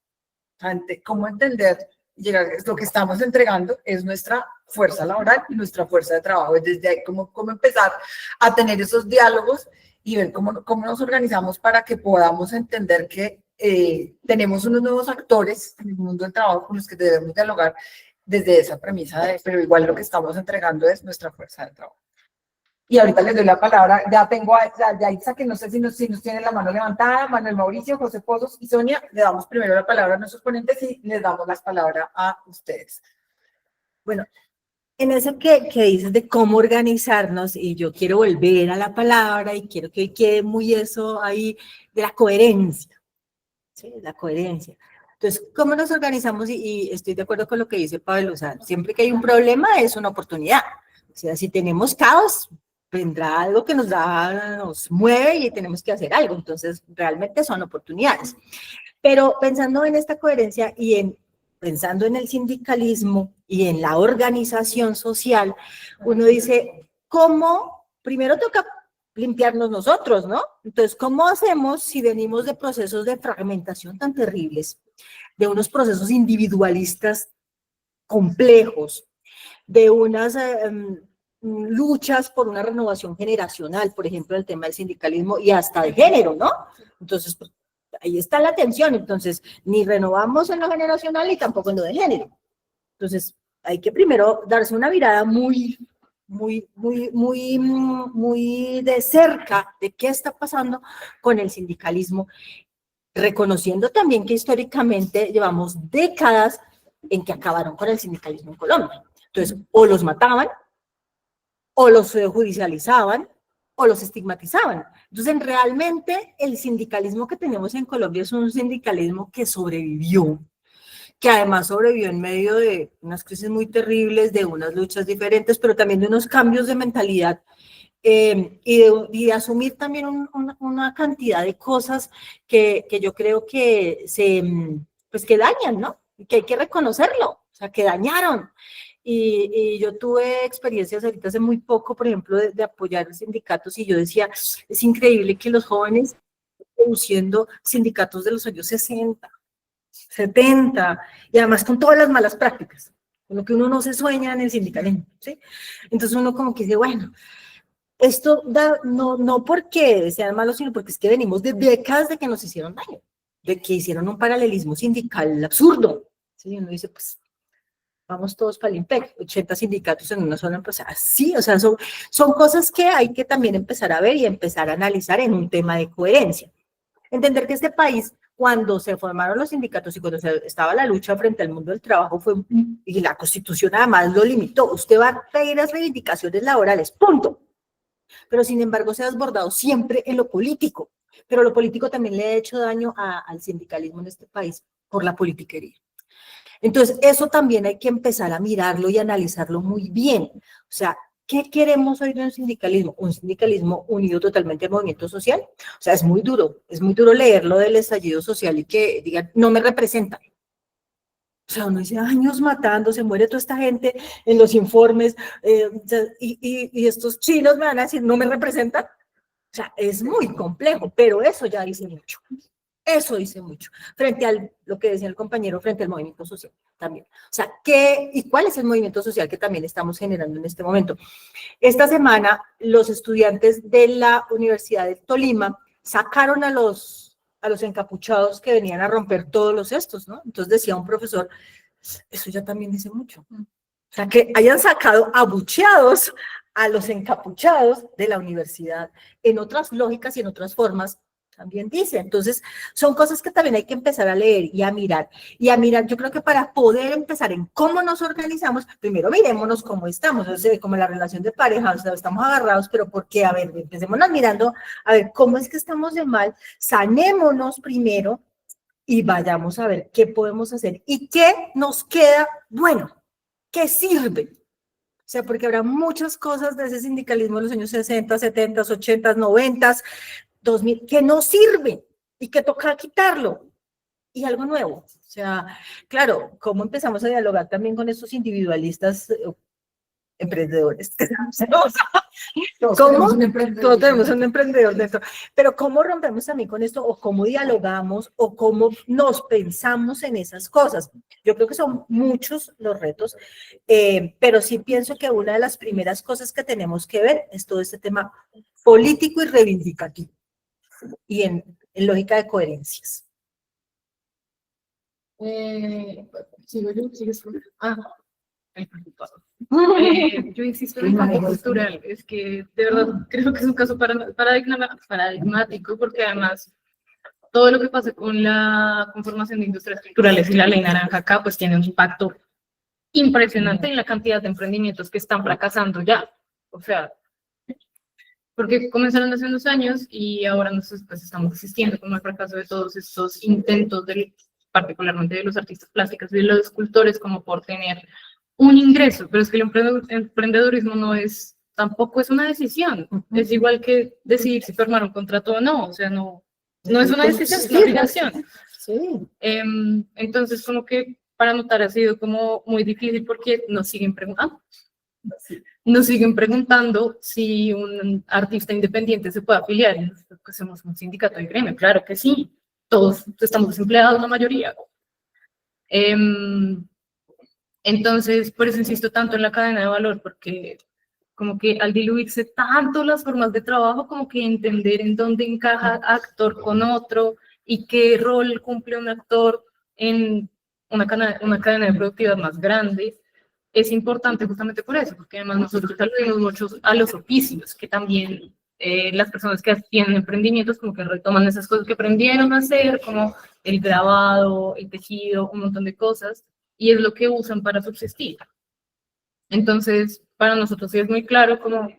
O sea, cómo entender, llegar, lo que estamos entregando es nuestra fuerza laboral y nuestra fuerza de trabajo. Y desde ahí, cómo empezar a tener esos diálogos y ver cómo nos organizamos para que podamos entender que tenemos unos nuevos actores en el mundo del trabajo con los que debemos dialogar desde esa premisa pero igual lo que estamos entregando es nuestra fuerza de trabajo. Y ahorita les doy la palabra, ya tengo a Yaitza, que no sé si nos tiene la mano levantada, Manuel Mauricio, José Pozos y Sonia. Le damos primero la palabra a nuestros ponentes y les damos las palabras a ustedes. Bueno, en eso que dices de cómo organizarnos, y yo quiero volver a la palabra y quiero que quede muy eso ahí de la coherencia, ¿sí? La coherencia. Entonces, ¿cómo nos organizamos? Y estoy de acuerdo con lo que dice Pablo, o sea, siempre que hay un problema es una oportunidad. O sea, si tenemos caos, vendrá algo que nos mueve y tenemos que hacer algo. Entonces, realmente son oportunidades. Pero pensando en esta coherencia y pensando en el sindicalismo y en la organización social, uno dice, ¿cómo? Primero toca limpiarnos nosotros, ¿no? Entonces, ¿cómo hacemos si venimos de procesos de fragmentación tan terribles, de unos procesos individualistas complejos, de unas luchas por una renovación generacional, por ejemplo, el tema del sindicalismo y hasta de género, ¿no? Entonces, pues, ahí está la tensión. Entonces, ni renovamos en lo generacional y tampoco en lo de género. Entonces, hay que primero darse una mirada muy de cerca de qué está pasando con el sindicalismo, reconociendo también que históricamente llevamos décadas en que acabaron con el sindicalismo en Colombia. Entonces, o los mataban, o los judicializaban, o los estigmatizaban. Entonces, realmente el sindicalismo que tenemos en Colombia es un sindicalismo que sobrevivió, que además sobrevivió en medio de unas crisis muy terribles, de unas luchas diferentes, pero también de unos cambios de mentalidad y de asumir también una cantidad de cosas que yo creo que pues que dañan, ¿no? Y que hay que reconocerlo, o sea, que dañaron. Y yo tuve experiencias ahorita hace muy poco, por ejemplo, de apoyar sindicatos, y yo decía, es increíble que los jóvenes estén produciendo sindicatos de los años 60, 70, y además con todas las malas prácticas, con lo que uno no se sueña en el sindicalismo, ¿sí? Entonces uno como que dice, bueno, esto da, no porque sean malos, sino porque es que venimos de décadas de que nos hicieron daño, de que hicieron un paralelismo sindical absurdo, ¿sí? Uno dice, pues, vamos todos para el IMPEC, 80 sindicatos en una sola empresa, así, o sea, son cosas que hay que también empezar a ver y empezar a analizar en un tema de coherencia. Entender que este país, cuando se formaron los sindicatos y cuando estaba la lucha frente al mundo del trabajo, y la Constitución además lo limitó, usted va a pedir las reivindicaciones laborales, punto. Pero sin embargo se ha desbordado siempre en lo político, pero lo político también le ha hecho daño al sindicalismo en este país por la politiquería. Entonces, eso también hay que empezar a mirarlo y analizarlo muy bien. O sea, ¿qué queremos hoy de un sindicalismo? Un sindicalismo unido totalmente al movimiento social. O sea, es muy duro leer lo del estallido social y que digan, no me representan. O sea, uno dice, años matando, se muere toda esta gente en los informes, y estos chinos me van a decir, no me representan. O sea, es muy complejo, pero eso ya dice mucho. Eso dice mucho, frente a lo que decía el compañero, frente al movimiento social también. O sea, ¿qué y cuál es el movimiento social que también estamos generando en este momento? Esta semana, los estudiantes de la Universidad de Tolima sacaron a los encapuchados que venían a romper todos los cestos, ¿no? Entonces decía un profesor, eso ya también dice mucho. O sea, que hayan sacado abucheados a los encapuchados de la universidad en otras lógicas y en otras formas, también dice. Entonces, son cosas que también hay que empezar a leer y a mirar. Y a mirar, yo creo que para poder empezar en cómo nos organizamos, primero mirémonos cómo estamos, o sea, como la relación de pareja, o sea, estamos agarrados, pero ¿por qué? A ver, empecémonos mirando, a ver, ¿cómo es que estamos de mal? Sanémonos primero y vayamos a ver qué podemos hacer y qué nos queda bueno, qué sirve. O sea, porque habrá muchas cosas de ese sindicalismo de los años 60, 70, 80, 90, 2000, que no sirve y que toca quitarlo y algo nuevo. O sea, claro, ¿cómo empezamos a dialogar también con estos individualistas emprendedores? ¿Cómo? Todos tenemos un emprendedor dentro. Pero ¿cómo rompemos también con esto? ¿O cómo dialogamos? ¿O cómo nos pensamos en esas cosas? Yo creo que son muchos los retos, pero sí pienso que una de las primeras cosas que tenemos que ver es todo este tema político y reivindicativo. Y en lógica de coherencias. ¿Sigo yo? ¿Sigues tú? El preocupado. Yo insisto en el campo cultural, es que de verdad creo que es un caso paradigmático, porque además todo lo que pasa con la conformación de industrias culturales y la ley naranja acá, pues tiene un impacto impresionante en la cantidad de emprendimientos que están fracasando ya. O sea, porque comenzaron hace unos años y ahora nosotros pues, estamos asistiendo como el fracaso de todos estos intentos, particularmente de los artistas plásticos y de los escultores, como por tener un ingreso, pero es que el emprendedurismo tampoco es una decisión, es igual que decidir si firmar un contrato o no, o sea, no es una decisión, es una obligación. Sí. Entonces, como que para anotar ha sido como muy difícil porque nos siguen preguntando. Nos siguen preguntando si un artista independiente se puede afiliar. Y nosotros pues, somos un sindicato de gremio, claro que sí. Todos estamos desempleados, la mayoría. Entonces, por eso insisto tanto en la cadena de valor, porque como que al diluirse tanto las formas de trabajo, como que entender en dónde encaja actor con otro y qué rol cumple un actor en una cadena de productividad más grande, es importante justamente por eso, porque además nosotros aludimos mucho a los oficios, que también las personas que tienen emprendimientos como que retoman esas cosas que aprendieron a hacer, como el grabado, el tejido, un montón de cosas, y es lo que usan para subsistir. Entonces, para nosotros sí es muy claro como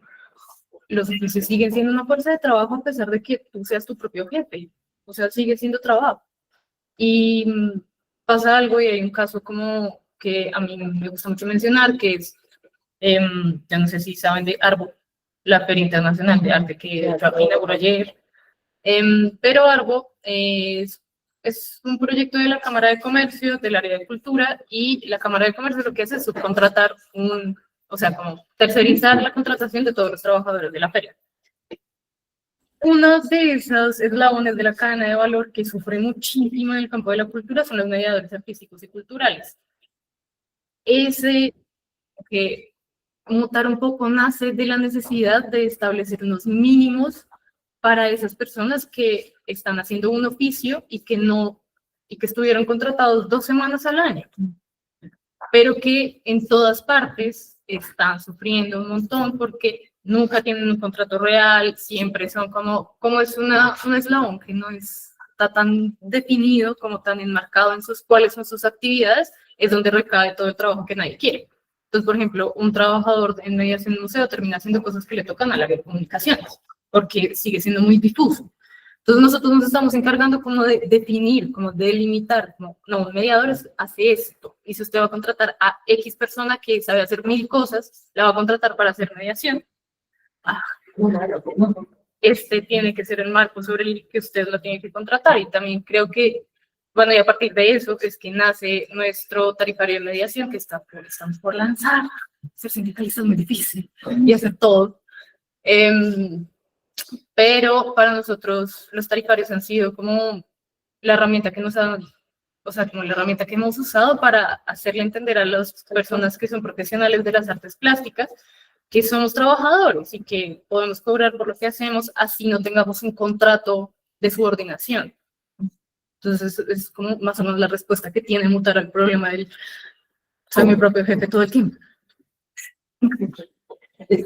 los oficios siguen siendo una fuerza de trabajo a pesar de que tú seas tu propio jefe, o sea, sigue siendo trabajo. Y pasa algo y hay un caso como que a mí me gusta mucho mencionar, que es, ya no sé si saben de Arbo, la Feria Internacional de Arte que inauguró ayer. Pero Arbo es un proyecto de la Cámara de Comercio, del área de cultura, y la Cámara de Comercio lo que hace es subcontratar o sea, como tercerizar la contratación de todos los trabajadores de la feria. Uno de esos eslabones de la cadena de valor que sufre muchísimo en el campo de la cultura son los mediadores artísticos y culturales. Ese que mutar un poco nace de la necesidad de establecer unos mínimos para esas personas que están haciendo un oficio y que estuvieron contratados 2 semanas al año, pero que en todas partes están sufriendo un montón porque nunca tienen un contrato real, siempre son como es un eslabón que no está tan definido, como tan enmarcado en cuáles son sus actividades, es donde recae todo el trabajo que nadie quiere. Entonces, por ejemplo, un trabajador en mediación en un museo termina haciendo cosas que le tocan al área de comunicaciones, porque sigue siendo muy difuso. Entonces, nosotros nos estamos encargando como de definir, como de delimitar, como, no, un mediador hace esto, y si usted va a contratar a X persona que sabe hacer 1000 cosas, la va a contratar para hacer mediación, este tiene que ser el marco sobre el que usted lo tiene que contratar, y también creo que, bueno, y a partir de eso es que nace nuestro tarifario de mediación, que estamos por lanzar. Ser sindicalista es muy difícil, y hacer todo. Pero para nosotros los tarifarios han sido como la herramienta que nos han, o sea, como la herramienta que hemos usado para hacerle entender a las personas que son profesionales de las artes plásticas que somos trabajadores y que podemos cobrar por lo que hacemos así no tengamos un contrato de subordinación. Entonces es como más o menos la respuesta que tiene mutar al problema del soy mi propio jefe todo el tiempo.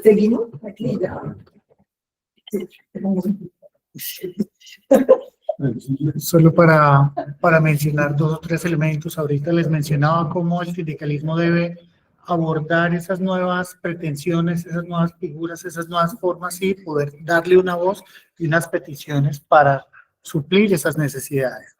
Seguimos aquí ya. Solo para mencionar 2 o 3 elementos, ahorita les mencionaba cómo el sindicalismo debe abordar esas nuevas pretensiones, esas nuevas figuras, esas nuevas formas y poder darle una voz y unas peticiones para suplir esas necesidades.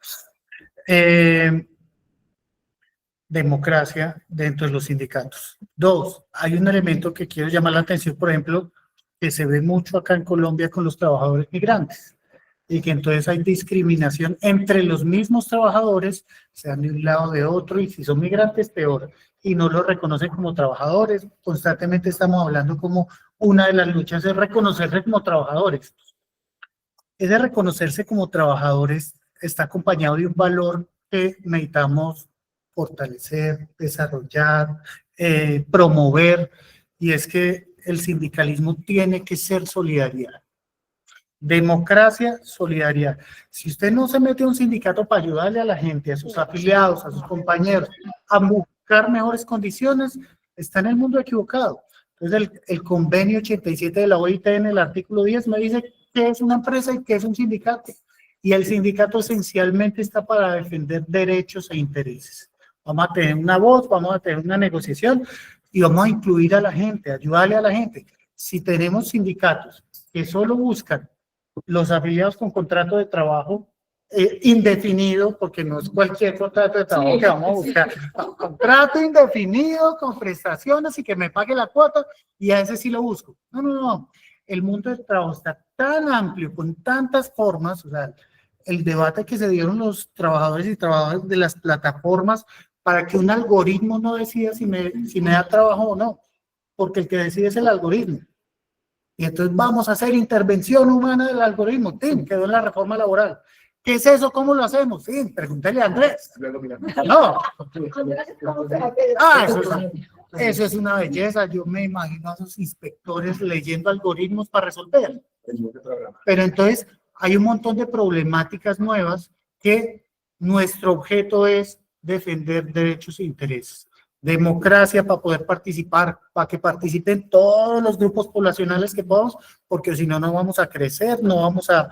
Democracia dentro de los sindicatos. 2, hay un elemento que quiero llamar la atención, por ejemplo, que se ve mucho acá en Colombia con los trabajadores migrantes, y que entonces hay discriminación entre los mismos trabajadores, sean de un lado o de otro, y si son migrantes, peor, y no los reconocen como trabajadores. Constantemente estamos hablando como una de las luchas es reconocerse como trabajadores. Ese reconocerse como trabajadores está acompañado de un valor que necesitamos fortalecer, desarrollar, promover, y es que el sindicalismo tiene que ser solidaridad. Democracia, solidaridad. Si usted no se mete a un sindicato para ayudarle a la gente, a sus afiliados, a sus compañeros, a buscar mejores condiciones, está en el mundo equivocado. Entonces, el convenio 87 de la OIT en el artículo 10 me dice qué es una empresa y qué es un sindicato. Y el sindicato esencialmente está para defender derechos e intereses. Vamos a tener una voz, vamos a tener una negociación y vamos a incluir a la gente, ayudarle a la gente. Si tenemos sindicatos que solo buscan los afiliados con contrato de trabajo indefinido, porque no es cualquier contrato de trabajo que vamos a buscar, contrato indefinido con prestaciones y que me pague la cuota, y a ese sí lo busco. No, no, no. El mundo del trabajo está tan amplio, con tantas formas, o sea, el debate que se dieron los trabajadores y trabajadoras de las plataformas para que un algoritmo no decida si me da trabajo o no, porque el que decide es el algoritmo. Y entonces vamos a hacer intervención humana del algoritmo. ¡Tin! Quedó en la reforma laboral. ¿Qué es eso? ¿Cómo lo hacemos? Sí, pregúntale a Andrés. No. Eso es una belleza. Yo me imagino a esos inspectores leyendo algoritmos para resolver. Pero entonces hay un montón de problemáticas nuevas que nuestro objeto es defender derechos e intereses. Democracia para poder participar, para que participen todos los grupos poblacionales que podamos, porque si no, no vamos a crecer, no vamos a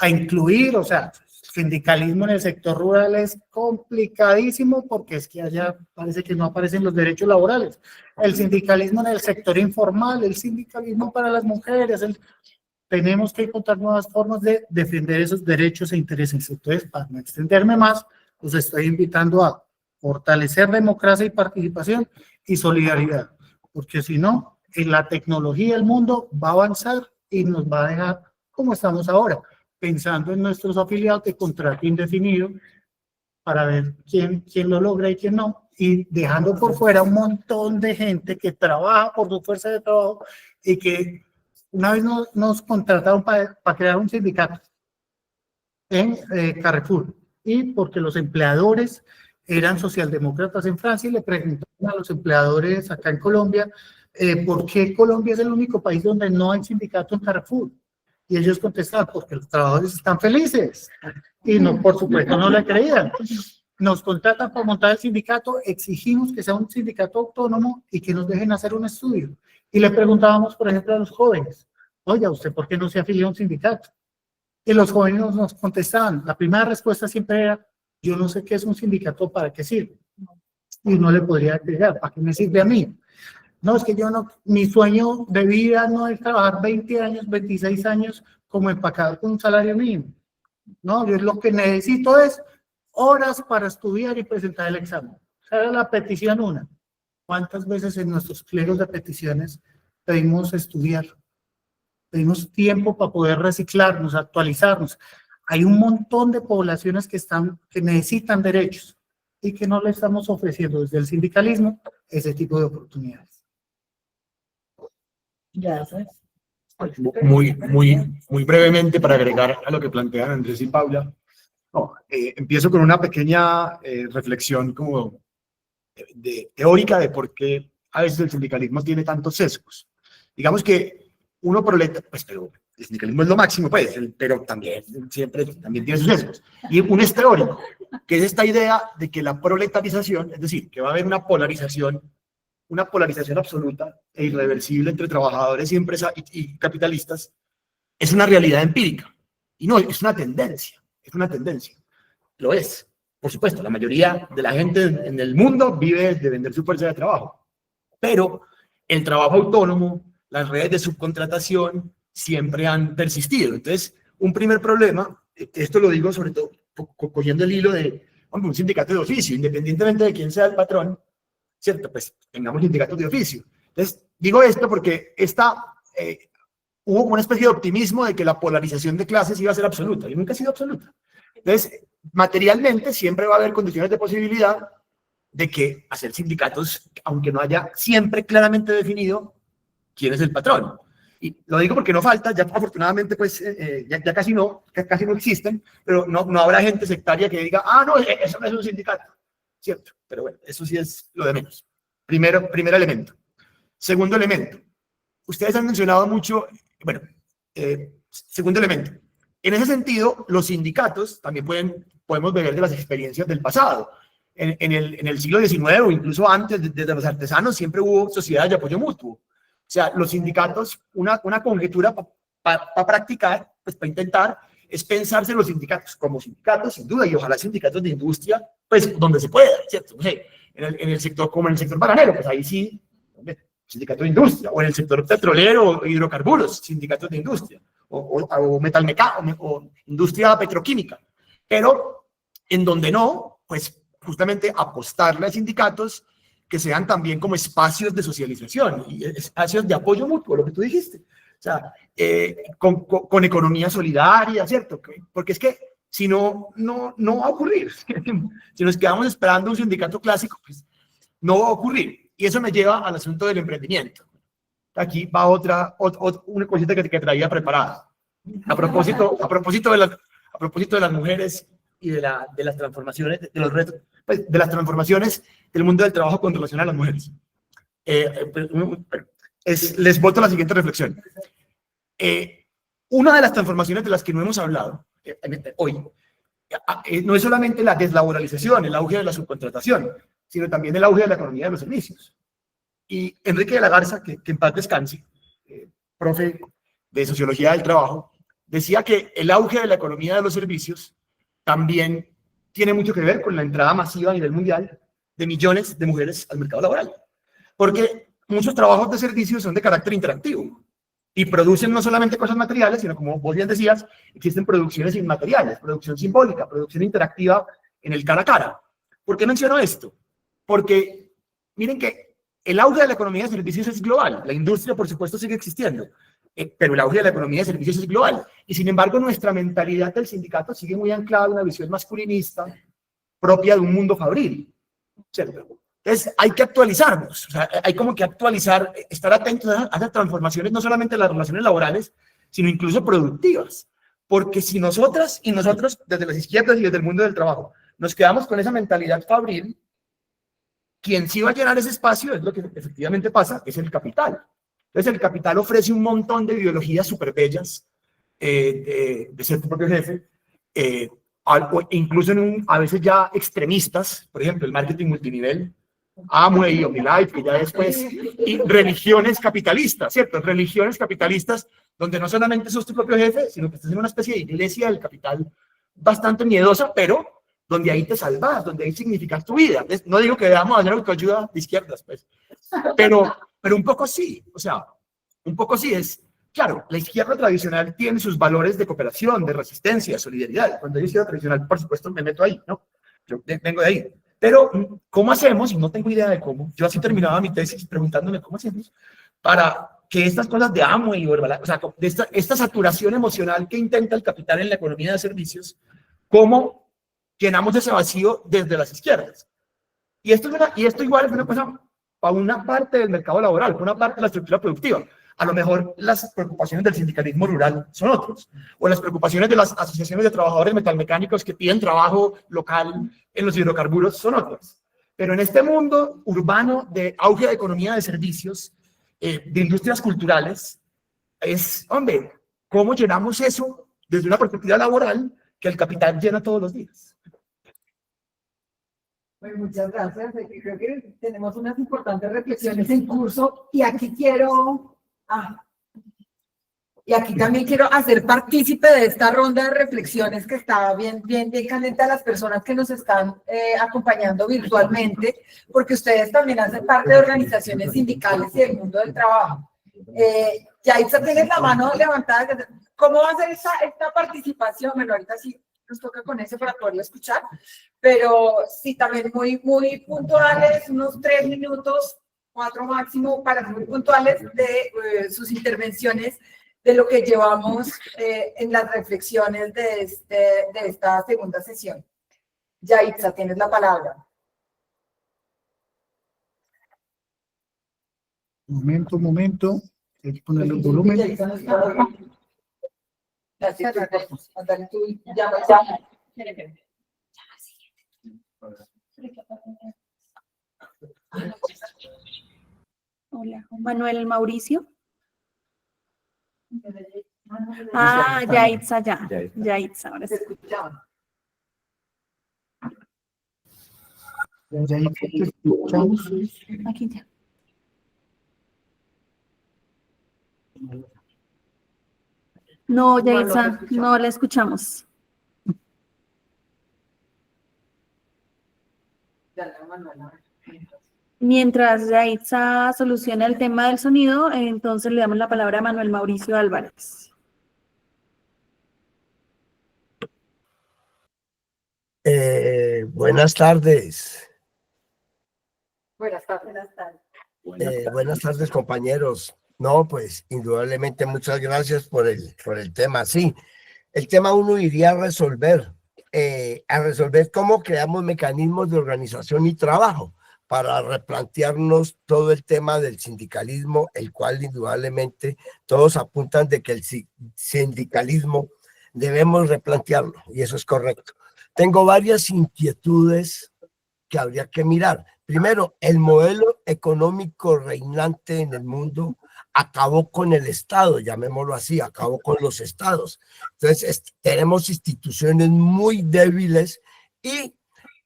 incluir, o sea, sindicalismo en el sector rural es complicadísimo porque es que allá parece que no aparecen los derechos laborales. El sindicalismo en el sector informal, el sindicalismo para las mujeres, tenemos que encontrar nuevas formas de defender esos derechos e intereses. Entonces, para no extenderme más, los estoy invitando a fortalecer democracia y participación y solidaridad, porque si no, en la tecnología el mundo va a avanzar y nos va a dejar como estamos ahora, pensando en nuestros afiliados de contrato indefinido para ver quién lo logra y quién no, y dejando por fuera un montón de gente que trabaja por su fuerza de trabajo y que una vez nos contrataron para crear un sindicato en Carrefour, y porque los empleadores eran socialdemócratas en Francia y le preguntaron a los empleadores acá en Colombia ¿por qué Colombia es el único país donde no hay sindicato en Carrefour? Y ellos contestaban, porque los trabajadores están felices. Y no, por supuesto, no le creían. Nos contratan para montar el sindicato, exigimos que sea un sindicato autónomo y que nos dejen hacer un estudio. Y le preguntábamos, por ejemplo, a los jóvenes, oye, ¿usted por qué no se afilió a un sindicato? Y los jóvenes nos contestaban, la primera respuesta siempre era, yo no sé qué es un sindicato, ¿para qué sirve? Y no le podría agregar, ¿para qué me sirve a mí? No, es que yo no, mi sueño de vida no es trabajar 20 años, 26 años como empacador con un salario mínimo. No, yo lo que necesito es horas para estudiar y presentar el examen. Esa era la petición una. ¿Cuántas veces en nuestros pliegos de peticiones pedimos estudiar? Pedimos tiempo para poder reciclarnos, actualizarnos. Hay un montón de poblaciones que necesitan derechos y que no le estamos ofreciendo desde el sindicalismo ese tipo de oportunidades. Gracias. Muy brevemente para agregar a lo que plantean Andrés y Paula. No, empiezo con una pequeña reflexión como teórica de por qué a veces el sindicalismo tiene tantos sesgos. Digamos que uno proletario, pues, pero el sindicalismo es lo máximo, pues, pero también tiene sus sesgos. Y uno es teórico, que es esta idea de que la proletarización, es decir, que va a haber una polarización absoluta e irreversible entre trabajadores y capitalistas, es una realidad empírica. Y no, es una tendencia. Lo es. Por supuesto, la mayoría de la gente en el mundo vive de vender su fuerza de trabajo. Pero el trabajo autónomo, las redes de subcontratación, siempre han persistido. Entonces, un primer problema, esto lo digo sobre todo cogiendo el hilo de un sindicato de oficio, independientemente de quién sea el patrón, ¿cierto? Pues tengamos sindicatos de oficio. Entonces, digo esto porque hubo una especie de optimismo de que la polarización de clases iba a ser absoluta, y nunca ha sido absoluta. Entonces, materialmente siempre va a haber condiciones de posibilidad de que hacer sindicatos, aunque no haya siempre claramente definido quién es el patrón. Y lo digo porque no falta, ya afortunadamente pues ya casi no existen, pero no habrá gente sectaria que diga, no, eso no es un sindicato. ¿Cierto? Pero bueno, eso sí es lo de menos. Primer elemento. Segundo elemento. Ustedes han mencionado mucho, bueno, segundo elemento. En ese sentido, los sindicatos también podemos beber de las experiencias del pasado. En el siglo XIX o incluso antes, desde los artesanos, siempre hubo sociedades de apoyo mutuo. O sea, los sindicatos, una conjetura para practicar, pues para intentar, es pensarse los sindicatos como sindicatos, sin duda, y ojalá sindicatos de industria, pues donde se pueda, ¿cierto? No sé, en el sector, como en el sector bananero, pues ahí sí, sindicato de industria, o en el sector petrolero o hidrocarburos, sindicatos de industria, o metalmecánica, o industria petroquímica. Pero en donde no, pues justamente apostarle a sindicatos que sean también como espacios de socialización y espacios de apoyo mutuo, lo que tú dijiste. O sea, con economía solidaria, ¿cierto? Porque es que si no va a ocurrir. Si nos quedamos esperando un sindicato clásico, pues no va a ocurrir. Y eso me lleva al asunto del emprendimiento. Aquí va una cosita que traía preparada. A propósito de las mujeres y de las transformaciones, de los retos, pues, de las transformaciones del mundo del trabajo con relación a las mujeres. Les boto la siguiente reflexión. Una de las transformaciones de las que no hemos hablado hoy no es solamente la deslaboralización, el auge de la subcontratación, sino también el auge de la economía de los servicios. Y Enrique de la Garza, que en paz descanse, profe de Sociología del Trabajo, decía que el auge de la economía de los servicios también tiene mucho que ver con la entrada masiva a nivel mundial de millones de mujeres al mercado laboral. Porque muchos trabajos de servicios son de carácter interactivo y producen no solamente cosas materiales, sino como vos bien decías, existen producciones inmateriales, producción simbólica, producción interactiva en el cara a cara. ¿Por qué menciono esto? Porque miren que el auge de la economía de servicios es global. La industria, por supuesto, sigue existiendo, pero el auge de la economía de servicios es global. Y sin embargo, nuestra mentalidad del sindicato sigue muy anclada en una visión masculinista propia de un mundo fabril, ¿cierto? Entonces, hay que actualizarnos, o sea, hay como que actualizar, estar atentos a las transformaciones, no solamente en las relaciones laborales, sino incluso productivas. Porque si nosotras y nosotros, desde las izquierdas y desde el mundo del trabajo, nos quedamos con esa mentalidad fabril, quien sí va a llenar ese espacio es lo que efectivamente pasa, es el capital. Entonces, el capital ofrece un montón de ideologías súper bellas, de ser tu propio jefe, incluso a veces ya extremistas, por ejemplo, el marketing multinivel, Amway y OmniLife, que ya después, y religiones capitalistas, ¿cierto? Religiones capitalistas, donde no solamente sos tu propio jefe, sino que estás en una especie de iglesia del capital bastante miedosa, pero donde ahí te salvas, donde ahí significas tu vida. No digo que debamos hacer autoayuda de izquierdas, pues, pero un poco sí, o sea, un poco sí es, claro, la izquierda tradicional tiene sus valores de cooperación, de resistencia, de solidaridad. Cuando digo izquierda tradicional, por supuesto, me meto ahí, ¿no? Yo vengo de ahí. Pero, ¿cómo hacemos? Y no tengo idea de cómo. Yo así terminaba mi tesis preguntándome cómo hacemos para que estas cosas de Amway y Herbalife, o sea, de esta saturación emocional que intenta el capital en la economía de servicios, ¿cómo llenamos ese vacío desde las izquierdas? Y esto igual es una cosa para una parte del mercado laboral, para una parte de la estructura productiva. A lo mejor las preocupaciones del sindicalismo rural son otros, o las preocupaciones de las asociaciones de trabajadores metalmecánicos que piden trabajo local en los hidrocarburos son otras. Pero en este mundo urbano de auge de economía de servicios, de industrias culturales, es, hombre, ¿cómo llenamos eso desde una perspectiva laboral que el capital llena todos los días? Bueno, muchas gracias. Creo que tenemos unas importantes reflexiones en curso y aquí también quiero hacer partícipe de esta ronda de reflexiones que está bien caliente a las personas que nos están acompañando virtualmente, porque ustedes también hacen parte de organizaciones sindicales y del mundo del trabajo. Yaitza, tienes la mano levantada. ¿Cómo va a ser esta participación? Bueno, ahorita sí nos toca con eso para poderlo escuchar, pero sí también muy puntuales, unos 3 minutos, 4 máximo, para ser muy puntuales de sus intervenciones, de lo que llevamos en las reflexiones de esta segunda sesión. Yaitza, tienes la palabra. Momento. Hay que ponerle el volumen. Yaitza no está. Gracias, Andale, tú ya. Hola, Manuel Mauricio. Yaitza, Yaitza, ahora sí. Aquí ya. No, Yaitza, no la escuchamos. Mientras Yaitza soluciona el tema del sonido, entonces le damos la palabra a Manuel Mauricio Álvarez. Buenas tardes. Buenas tardes. Buenas tardes, compañeros. No, pues indudablemente muchas gracias por el tema. Sí, el tema uno iría a resolver cómo creamos mecanismos de organización y trabajo para replantearnos todo el tema del sindicalismo, el cual indudablemente todos apuntan de que el sindicalismo debemos replantearlo, y eso es correcto. Tengo varias inquietudes que habría que mirar. Primero, el modelo económico reinante en el mundo acabó con el Estado, llamémoslo así, acabó con los estados. Entonces, tenemos instituciones muy débiles y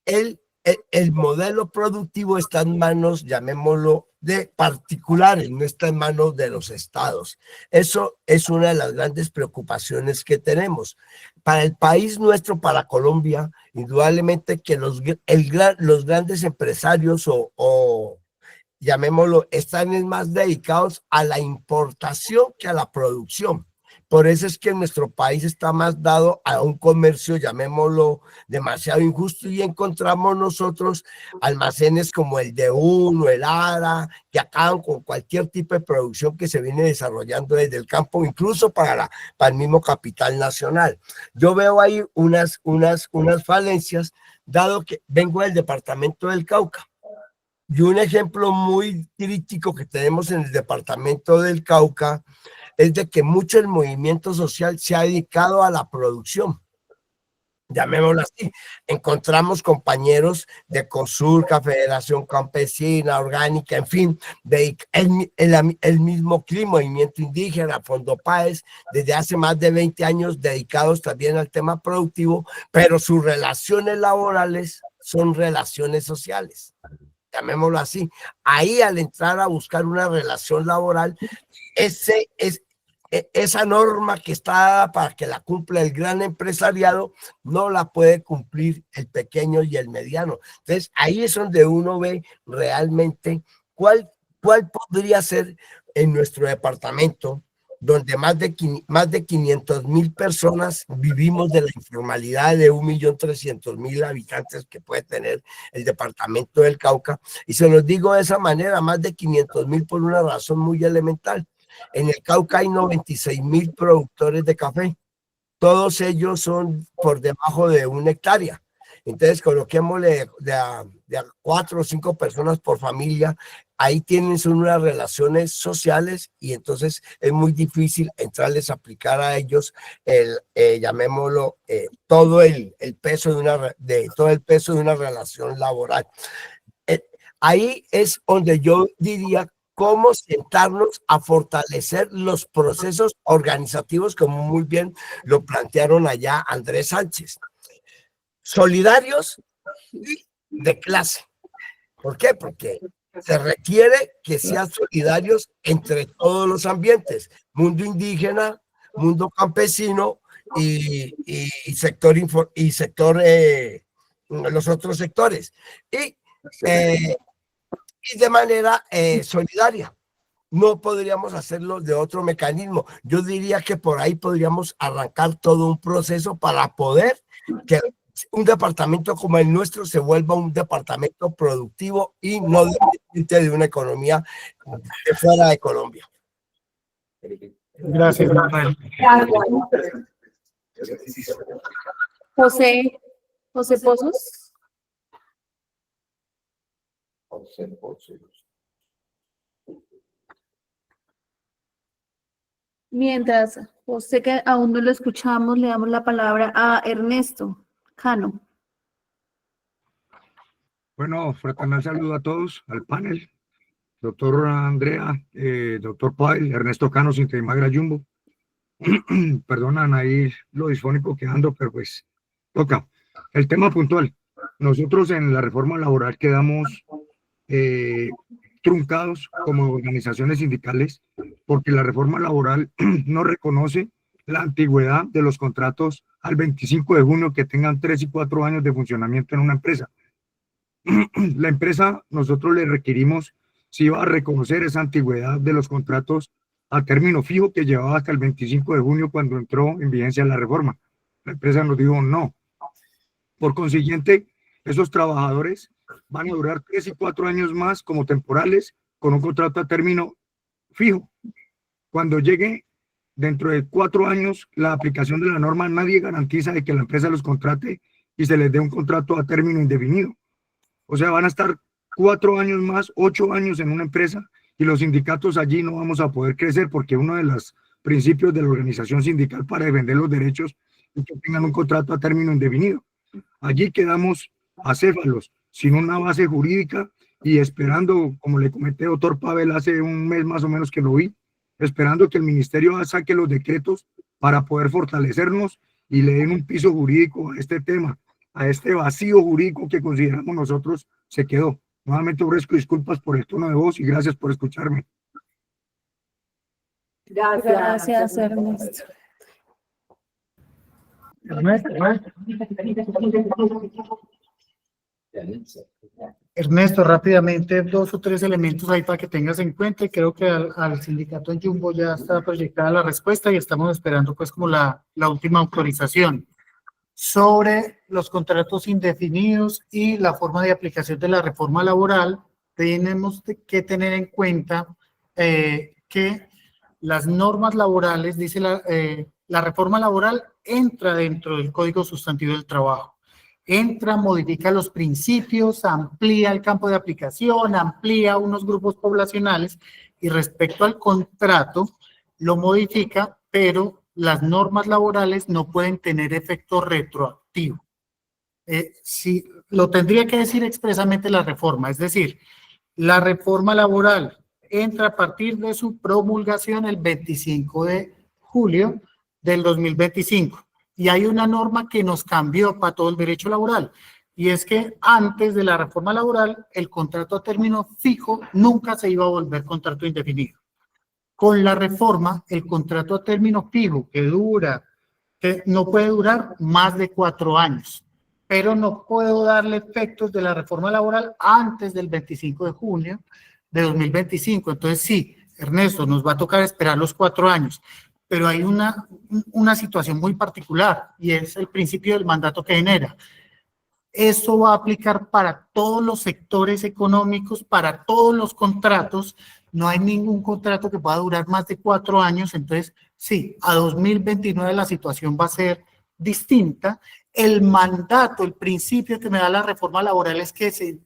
el el modelo productivo está en manos, llamémoslo, de particulares, no está en manos de los estados. Eso es una de las grandes preocupaciones que tenemos. Para el país nuestro, para Colombia, indudablemente que los grandes empresarios o llamémoslo, están más dedicados a la importación que a la producción. Por eso es que nuestro país está más dado a un comercio, llamémoslo, demasiado injusto, y encontramos nosotros almacenes como el de Uno, el ARA, que acaban con cualquier tipo de producción que se viene desarrollando desde el campo, incluso para el mismo capital nacional. Yo veo ahí unas falencias, dado que vengo del departamento del Cauca. Y un ejemplo muy crítico que tenemos en el departamento del Cauca es de que mucho el movimiento social se ha dedicado a la producción, llamémoslo así. Encontramos compañeros de COSURCA, Federación Campesina, Orgánica, en fin, el mismo CLIM, Movimiento Indígena, Fondo Páez, desde hace más de 20 años dedicados también al tema productivo, pero sus relaciones laborales son relaciones sociales, llamémoslo así. Ahí, al entrar a buscar una relación laboral, esa norma que está dada para que la cumpla el gran empresariado, no la puede cumplir el pequeño y el mediano. Entonces, ahí es donde uno ve realmente cuál podría ser en nuestro departamento, donde más de 500.000 personas vivimos de la informalidad de 1.300.000 habitantes que puede tener el departamento del Cauca. Y se los digo de esa manera, más de 500.000 por una razón muy elemental. En el Cauca hay 96.000 productores de café. Todos ellos son por debajo de 1 hectárea. Entonces, coloquémosle de a 4 o 5 personas por familia. Ahí son unas relaciones sociales, y entonces es muy difícil entrarles a aplicar a ellos llamémoslo, todo el peso de una relación laboral. Ahí es donde yo diría cómo sentarnos a fortalecer los procesos organizativos, como muy bien lo plantearon allá Andrés Sánchez. Solidarios y de clase. ¿Por qué? Porque se requiere que sean solidarios entre todos los ambientes, mundo indígena, mundo campesino y los otros sectores. Y de manera solidaria. No podríamos hacerlo de otro mecanismo. Yo diría que por ahí podríamos arrancar todo un proceso para poder que un departamento como el nuestro se vuelva un departamento productivo y no dependiente de una economía de fuera de Colombia. Gracias, Rafael. José Pozos. Mientras José, que aún no lo escuchamos, le damos la palabra a Ernesto Cano. Bueno, fraternal saludo a todos, al panel, doctor Andrea, doctor Pavel, Ernesto Cano, Sintremagra Jumbo. Perdonan ahí lo disfónico que ando, pero pues toca. El tema puntual. Nosotros en la reforma laboral quedamos truncados como organizaciones sindicales porque la reforma laboral no reconoce la antigüedad de los contratos al 25 de junio que tengan 3 y 4 años de funcionamiento en una empresa. La empresa, nosotros le requerimos si iba a reconocer esa antigüedad de los contratos a término fijo que llevaba hasta el 25 de junio cuando entró en vigencia la reforma. La empresa nos dijo no. Por consiguiente, esos trabajadores van a durar 3 y 4 años más como temporales con un contrato a término fijo. Cuando llegue dentro de 4 años la aplicación de la norma, nadie garantiza de que la empresa los contrate y se les dé un contrato a término indefinido. O sea, van a estar 4 años más, 8 años en una empresa, y los sindicatos allí no vamos a poder crecer porque uno de los principios de la organización sindical para defender los derechos es que tengan un contrato a término indefinido. Allí quedamos acéfalos, sin una base jurídica y esperando, como le comenté, doctor Pavel, hace un mes más o menos que lo vi, esperando que el ministerio saque los decretos para poder fortalecernos y le den un piso jurídico a este tema, a este vacío jurídico que consideramos nosotros se quedó. Nuevamente ofrezco disculpas por el tono de voz y gracias por escucharme. Gracias, Ernesto. Ernesto, rápidamente, 2 o 3 elementos ahí para que tengas en cuenta, y creo que al sindicato en Jumbo ya está proyectada la respuesta y estamos esperando pues como la última autorización. Sobre los contratos indefinidos y la forma de aplicación de la reforma laboral, tenemos que tener en cuenta que las normas laborales, dice la reforma laboral entra dentro del Código Sustantivo del Trabajo. Entra, modifica los principios, amplía el campo de aplicación, amplía unos grupos poblacionales y respecto al contrato lo modifica, pero las normas laborales no pueden tener efecto retroactivo. Si lo tendría que decir expresamente la reforma, es decir, la reforma laboral entra a partir de su promulgación el 25 de julio del 2025. Y hay una norma que nos cambió para todo el derecho laboral, y es que antes de la reforma laboral, el contrato a término fijo nunca se iba a volver contrato indefinido. Con la reforma, el contrato a término fijo que no puede durar más de 4 años, pero no puedo darle efectos de la reforma laboral antes del 25 de junio de 2025. Entonces sí, Ernesto, nos va a tocar esperar los 4 años. Pero hay una situación muy particular y es el principio del mandato que genera. Eso va a aplicar para todos los sectores económicos, para todos los contratos. No hay ningún contrato que pueda durar más de 4 años. Entonces, sí, a 2029 la situación va a ser distinta. El mandato, el principio que me da la reforma laboral es que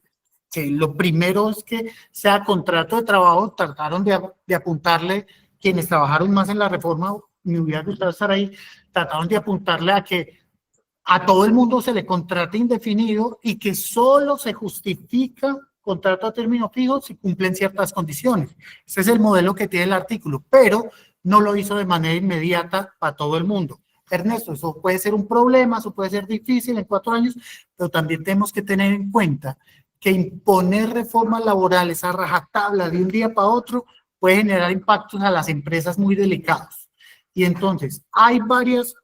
lo primero es que sea contrato de trabajo. Trataron de apuntarle. Quienes trabajaron más en la reforma, me hubiera gustado estar ahí, trataron de apuntarle a que a todo el mundo se le contrate indefinido y que solo se justifica contrato a término fijo si cumplen ciertas condiciones. Ese es el modelo que tiene el artículo, pero no lo hizo de manera inmediata para todo el mundo. Ernesto, eso puede ser un problema, eso puede ser difícil en 4 años, pero también tenemos que tener en cuenta que imponer reformas laborales a rajatabla de un día para otro puede generar impactos a las empresas muy delicados. Y entonces hay varias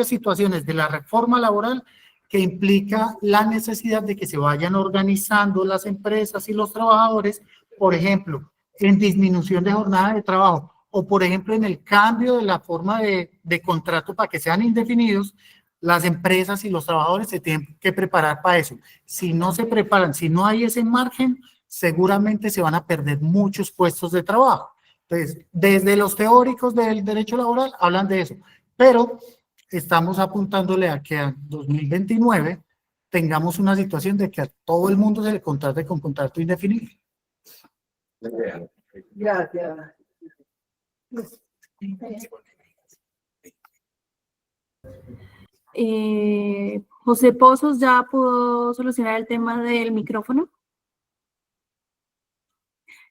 situaciones de la reforma laboral que implica la necesidad de que se vayan organizando las empresas y los trabajadores, por ejemplo, en disminución de jornada de trabajo, o por ejemplo en el cambio de la forma de contrato para que sean indefinidos. Las empresas y los trabajadores se tienen que preparar para eso. Si no se preparan, si no hay ese margen, seguramente se van a perder muchos puestos de trabajo. Entonces, desde los teóricos del derecho laboral hablan de eso, pero estamos apuntándole a que a 2029 tengamos una situación de que a todo el mundo se le contrate con contrato indefinido. Gracias. José Pozos ya pudo solucionar el tema del micrófono.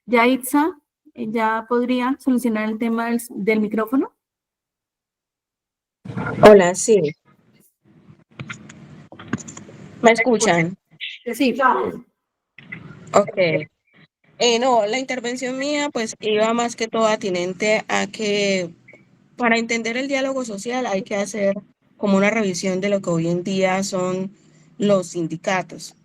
Yaitza, ¿ya podría solucionar el tema del micrófono? Hola, sí. ¿Me escuchan? Sí. Ok. No, la intervención mía pues iba más que todo atinente a que para entender el diálogo social hay que hacer como una revisión de lo que hoy en día son los sindicatos.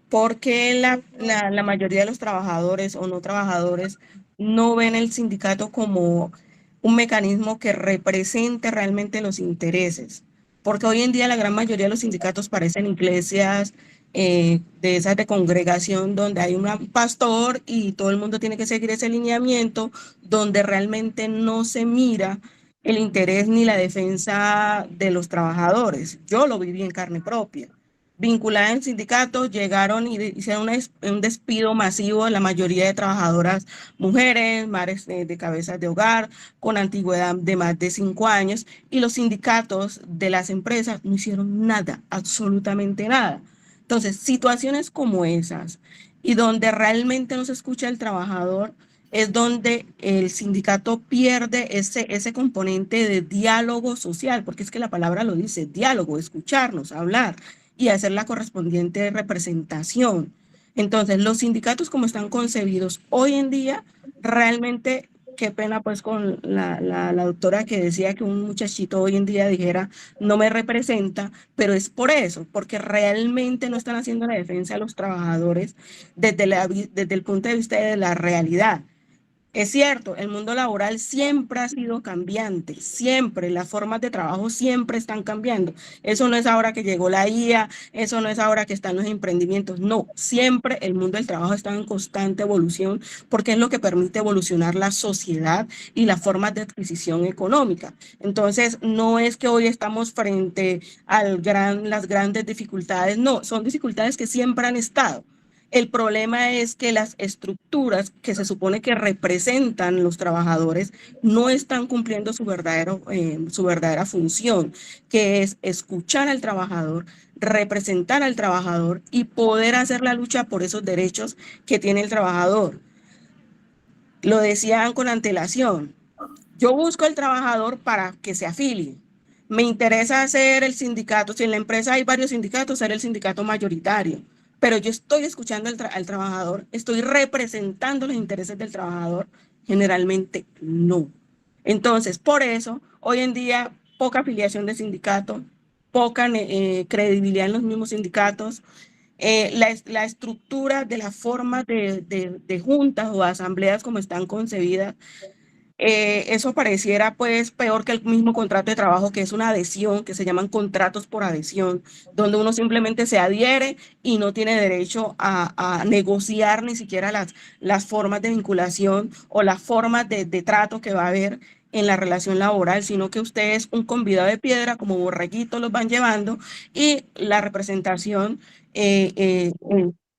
Porque la mayoría de los trabajadores o no trabajadores no ven el sindicato como un mecanismo que represente realmente los intereses. Porque hoy en día la gran mayoría de los sindicatos parecen iglesias de esas de congregación donde hay un pastor y todo el mundo tiene que seguir ese lineamiento, donde realmente no se mira el interés ni la defensa de los trabajadores. Yo lo viví en carne propia. Vinculada en sindicatos, llegaron y hicieron un despido masivo de la mayoría de trabajadoras mujeres, madres de cabezas de hogar, con antigüedad de más de 5 años, y los sindicatos de las empresas no hicieron nada, absolutamente nada. Entonces, situaciones como esas, y donde realmente no se escucha el trabajador, es donde el sindicato pierde ese componente de diálogo social, porque es que la palabra lo dice, diálogo, escucharnos, hablar. y hacer la correspondiente representación. Entonces, los sindicatos como están concebidos hoy en día, realmente, qué pena pues con la doctora que decía que un muchachito hoy en día dijera, no me representa, pero es por eso, porque realmente no están haciendo la defensa a los trabajadores desde el punto de vista de la realidad. Es cierto, el mundo laboral siempre ha sido cambiante, siempre, las formas de trabajo siempre están cambiando. Eso no es ahora que llegó la IA, eso no es ahora que están los emprendimientos, no, siempre el mundo del trabajo está en constante evolución porque es lo que permite evolucionar la sociedad y las formas de adquisición económica. Entonces, no es que hoy estamos frente a las grandes dificultades, no, son dificultades que siempre han estado. El problema es que las estructuras que se supone que representan los trabajadores no están cumpliendo su verdadera función, que es escuchar al trabajador, representar al trabajador y poder hacer la lucha por esos derechos que tiene el trabajador. Lo decían con antelación. Yo busco al trabajador para que se afilie. Me interesa ser el sindicato, si en la empresa hay varios sindicatos, ser el sindicato mayoritario. Pero yo estoy escuchando al trabajador, estoy representando los intereses del trabajador, generalmente no. Entonces, por eso, hoy en día, poca afiliación de sindicato, poca credibilidad en los mismos sindicatos, la estructura de las formas de juntas o asambleas como están concebidas, eso pareciera pues peor que el mismo contrato de trabajo, que es una adhesión, que se llaman contratos por adhesión, donde uno simplemente se adhiere y no tiene derecho a negociar ni siquiera las formas de vinculación o las formas de trato que va a haber en la relación laboral, sino que usted es un convidado de piedra, como borreguitos los van llevando, y la representación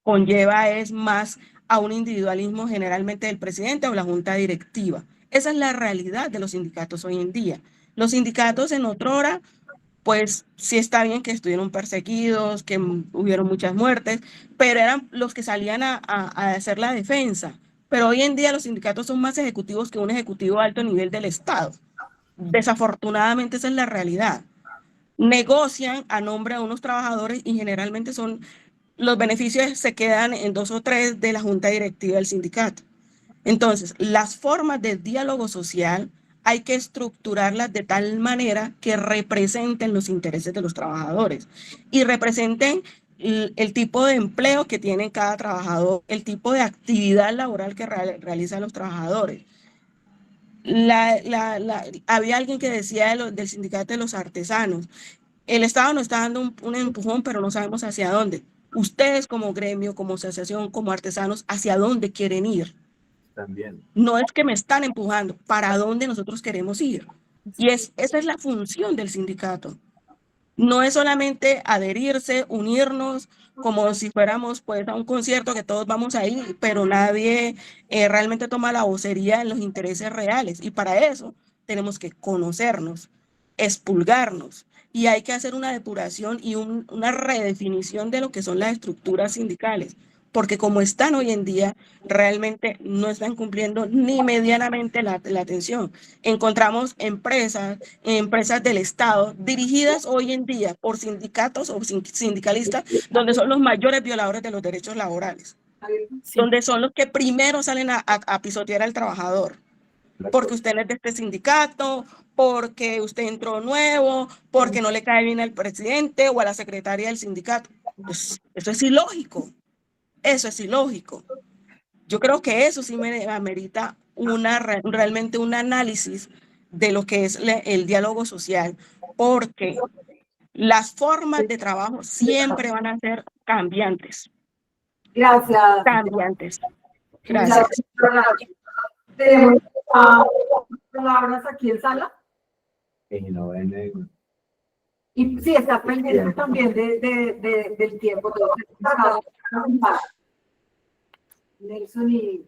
conlleva es más a un individualismo generalmente del presidente o la junta directiva. Esa es la realidad de los sindicatos hoy en día. Los sindicatos en otrora, pues sí está bien que estuvieron perseguidos, que hubieron muchas muertes, pero eran los que salían a hacer la defensa. Pero hoy en día los sindicatos son más ejecutivos que un ejecutivo de alto nivel del Estado. Desafortunadamente esa es la realidad. Negocian a nombre de unos trabajadores y generalmente los beneficios se quedan en 2 o 3 de la junta directiva del sindicato. Entonces, las formas de diálogo social hay que estructurarlas de tal manera que representen los intereses de los trabajadores y representen el tipo de empleo que tiene cada trabajador, el tipo de actividad laboral que realizan los trabajadores. Había alguien que decía del sindicato de los artesanos, el Estado nos está dando un empujón, pero no sabemos hacia dónde. Ustedes como gremio, como asociación, como artesanos, ¿hacia dónde quieren ir? También. No es que me están empujando, ¿para dónde nosotros queremos ir? Y esa es la función del sindicato. No es solamente adherirse, unirnos, como si fuéramos pues a un concierto que todos vamos a ir, pero nadie realmente toma la vocería en los intereses reales. Y para eso tenemos que conocernos, expulgarnos. Y hay que hacer una depuración y una redefinición de lo que son las estructuras sindicales, porque como están hoy en día, realmente no están cumpliendo ni medianamente la atención. Encontramos empresas del Estado dirigidas hoy en día por sindicatos o sindicalistas, donde son los mayores violadores de los derechos laborales, donde son los que primero salen a pisotear al trabajador. Porque usted no es de este sindicato, porque usted entró nuevo, porque no le cae bien al presidente o a la secretaria del sindicato. Pues, eso es ilógico. Eso es ilógico. Yo creo que eso sí me amerita realmente un análisis de lo que es el diálogo social, porque las formas de trabajo siempre van a ser cambiantes. Gracias. Cambiantes. Gracias. Tenemos palabras aquí en sala. Y sí, está pendiente también del tiempo. Nelson y...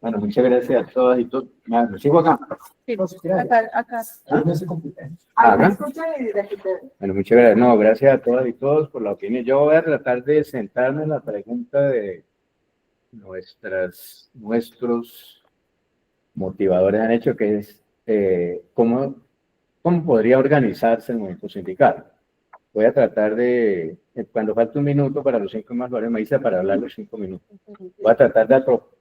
Bueno, muchas gracias a todas y todos. ¿Me sigo acá? Sí, acá. ¿Acá? Bueno, muchas gracias. No, gracias a todas y todos por la opinión. Yo voy a tratar de sentarme en la pregunta de nuestros motivadores han hecho, que es ¿cómo podría organizarse el movimiento sindical? Voy a tratar de, cuando falte un minuto para los 5 más, me dice para hablar los 5 minutos. Voy a tratar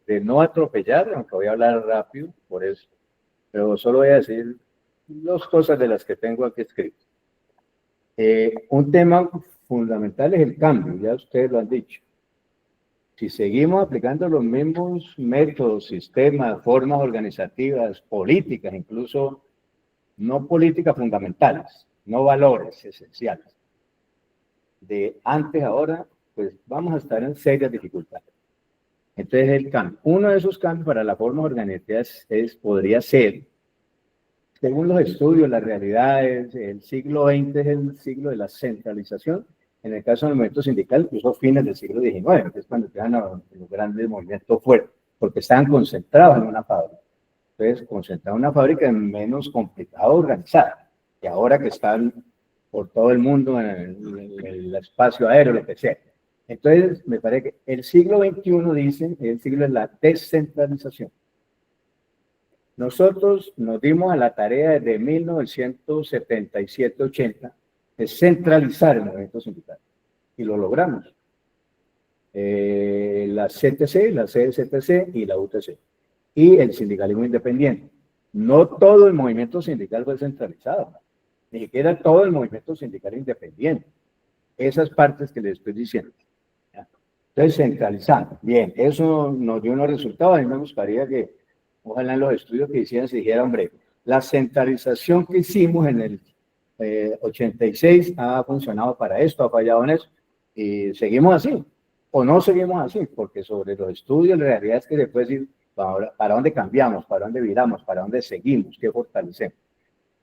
de no atropellar, aunque voy a hablar rápido, por eso. Pero solo voy a decir 2 cosas de las que tengo aquí escritas. Un tema fundamental es el cambio, ya ustedes lo han dicho. Si seguimos aplicando los mismos métodos, sistemas, formas organizativas, políticas, incluso no políticas fundamentales, no valores esenciales, de antes a ahora, pues vamos a estar en serias dificultades. Entonces el cambio, uno de esos cambios para las formas organizativas podría ser, según los estudios, las realidades, el siglo XX es el siglo de la centralización. En el caso del movimiento sindical, incluso fines del siglo XIX, que es cuando llegan los grandes movimientos fuertes, porque estaban concentrados en una fábrica. Entonces, concentrados en una fábrica es menos complicado organizar, que ahora que están por todo el mundo en el espacio aéreo, lo que sea. Entonces, me parece que el siglo XXI, dicen, es el siglo de la descentralización. Nosotros nos dimos a la tarea desde 1977-80 de centralizar el movimiento sindical, y lo logramos. La CTC, la CSTC y la UTC, y el sindicalismo independiente. No todo el movimiento sindical fue centralizado, ni siquiera todo el movimiento sindical independiente. Esas partes que les estoy diciendo. Entonces, centralizando. Bien, eso nos dio unos resultados. A mí me gustaría que, ojalá en los estudios que hicieran, se dijera, hombre, la centralización que hicimos en el 86 ha funcionado para esto, ha fallado en eso, y seguimos así, o no seguimos así, porque sobre los estudios la realidad es que se puede decir para dónde cambiamos, para dónde viramos, para dónde seguimos, qué fortalecemos.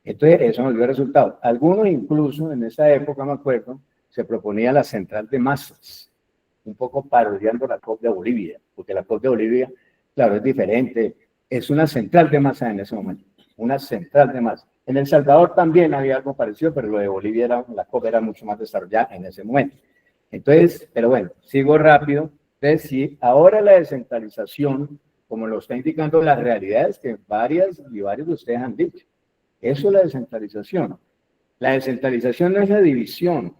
Entonces eso nos dio resultados. Algunos incluso en esa época, me acuerdo, se proponía la central de masas, un poco parodiando la COP de Bolivia, porque la COP de Bolivia, claro, es diferente, es una central de masas en ese momento, una central de masas. En El Salvador también había algo parecido, pero lo de Bolivia, la COP era mucho más desarrollada en ese momento. Entonces, pero bueno, sigo rápido. Entonces, sí, ahora la descentralización, como lo está indicando las realidades que varios de ustedes han dicho, eso es la descentralización. La descentralización no es la división,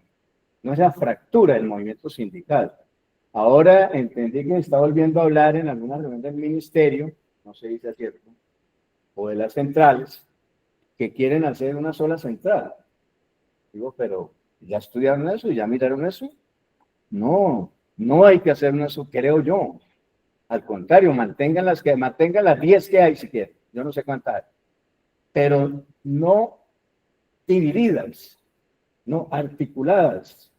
no es la fractura del movimiento sindical. Ahora entendí que se está volviendo a hablar en alguna reunión del ministerio, no sé si es cierto, o de las centrales, que quieren hacer una sola central. Digo, pero ¿ya estudiaron eso? ¿Ya miraron eso? No, no hay que hacer eso, creo yo. Al contrario, mantengan las 10 que hay si quieren. Yo no sé cuántas hay. Pero no divididas, no articuladas,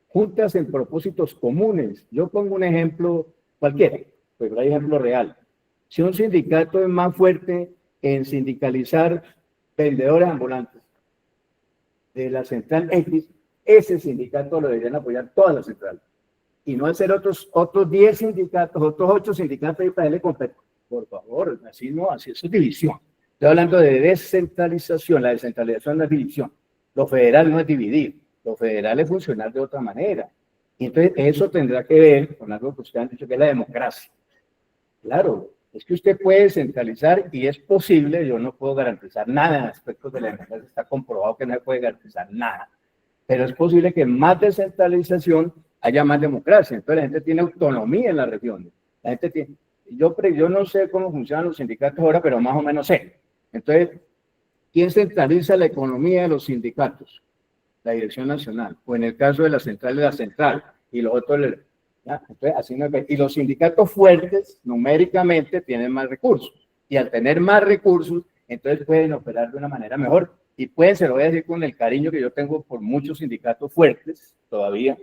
juntas en propósitos comunes. Yo pongo un ejemplo cualquiera, pero hay ejemplo real. Si un sindicato es más fuerte en sindicalizar vendedores ambulantes de la central X, ese sindicato lo deberían apoyar todas las centrales. Y no hacer otros 10 sindicatos, otros 8 sindicatos y para darle competencia. Por favor, así no, así eso es división. Estoy hablando de descentralización. La descentralización no es división. Lo federal no es dividir. Lo federal es funcionar de otra manera. Y entonces eso tendrá que ver con algo que ustedes han dicho, que es la democracia. Claro, es que usted puede centralizar y es posible, yo no puedo garantizar nada en aspectos de la democracia, está comprobado que no se puede garantizar nada, pero es posible que más descentralización haya más democracia, entonces la gente tiene autonomía en las regiones, la gente tiene, yo no sé cómo funcionan los sindicatos ahora, pero más o menos sé. Entonces, ¿quién centraliza la economía de los sindicatos? La Dirección Nacional, o en el caso de la central, y los otros... ¿Ya? Entonces, así no es. Y los sindicatos fuertes numéricamente tienen más recursos y al tener más recursos entonces pueden operar de una manera mejor y pueden, se lo voy a decir con el cariño que yo tengo por muchos sindicatos fuertes todavía,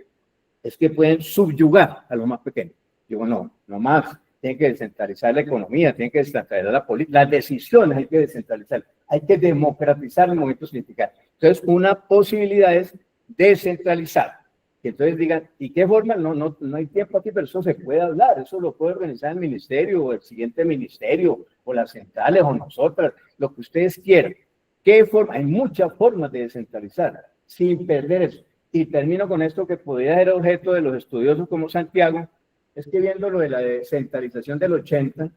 es que pueden subyugar a los más pequeños. Digo, no más, tienen que descentralizar la economía, tienen que descentralizar la política, las decisiones hay que descentralizar, hay que democratizar el movimiento sindical. Entonces una posibilidad es descentralizar. Y entonces digan, ¿y qué forma? No hay tiempo aquí, pero eso se puede hablar, eso lo puede organizar el ministerio o el siguiente ministerio o las centrales o nosotras, lo que ustedes quieran. ¿Qué forma? Hay muchas formas de descentralizar sin perder eso. Y termino con esto que podría ser objeto de los estudiosos como Santiago, es que viendo lo de la descentralización del 80,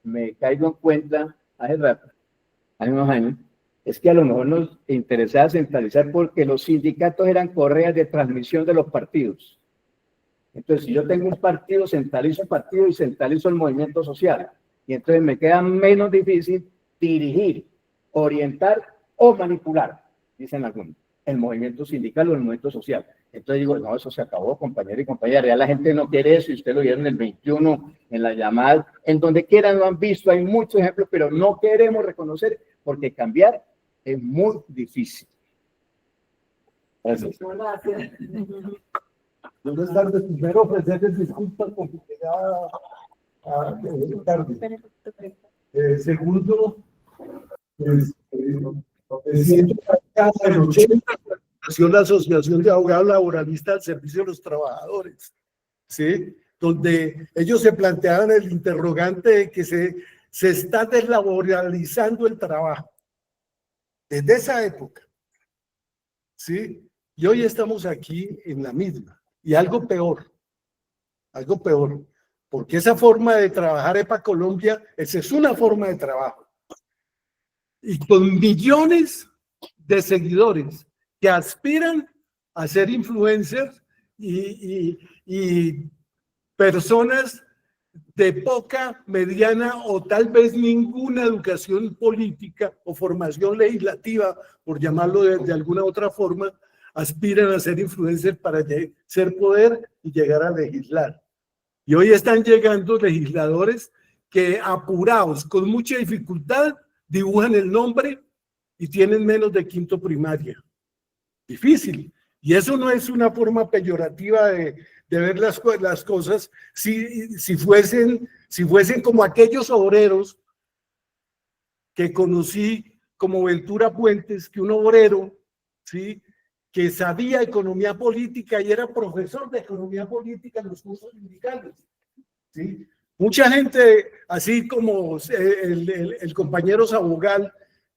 me caigo en cuenta hace rato, hace unos años, es que a lo mejor nos interesaba centralizar porque los sindicatos eran correas de transmisión de los partidos. Entonces, si yo tengo un partido, centralizo el partido y centralizo el movimiento social. Y entonces me queda menos difícil dirigir, orientar o manipular, dicen algunos, el movimiento sindical o el movimiento social. Entonces digo, no, eso se acabó, compañeros y compañeras, ya la gente no quiere eso, y ustedes lo vieron en el 21, en la llamada, en donde quieran lo han visto, hay muchos ejemplos, pero no queremos reconocer, porque cambiar es muy difícil. Gracias. Buenas tardes. Primero ofrecerles disculpas porque llegaba tarde. Segundo, siento que el 80 la Asociación de Abogados Laboralistas al Servicio de los Trabajadores, ¿sí? Donde ellos se planteaban el interrogante de que se está deslaboralizando el trabajo. Desde esa época, ¿sí? Y hoy estamos aquí en la misma. Y algo peor, porque esa forma de trabajar EPA Colombia, esa es una forma de trabajo. Y con millones de seguidores que aspiran a ser influencers y personas de poca, mediana o tal vez ninguna educación política o formación legislativa, por llamarlo de alguna otra forma, aspiran a ser influencers para ser poder y llegar a legislar. Y hoy están llegando legisladores que apurados, con mucha dificultad, dibujan el nombre y tienen menos de quinto primaria. Difícil. Y eso no es una forma peyorativa de ver las cosas si fuesen como aquellos obreros que conocí como Ventura Puentes, que un obrero, ¿sí?, que sabía economía política y era profesor de economía política en los cursos sindicales, ¿sí? Mucha gente, así como el compañero Sabogal,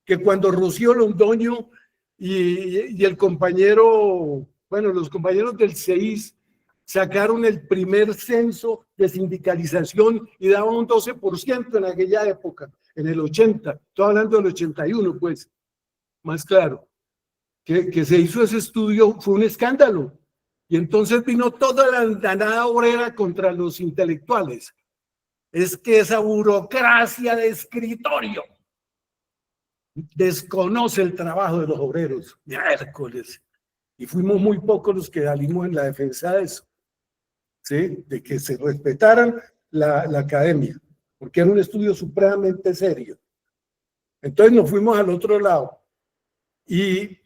que cuando Rocío Londoño y el compañero, bueno, los compañeros del CEIS sacaron el primer censo de sindicalización y daban un 12% en aquella época, en el 80, estoy hablando del 81, pues, más claro. Que se hizo ese estudio, fue un escándalo. Y entonces vino toda la andanada obrera contra los intelectuales. Es que esa burocracia de escritorio desconoce el trabajo de los obreros. Miércoles. Y fuimos muy pocos los que salimos en la defensa de eso, ¿sí? De que se respetaran la academia, porque era un estudio supremamente serio. Entonces nos fuimos al otro lado. Y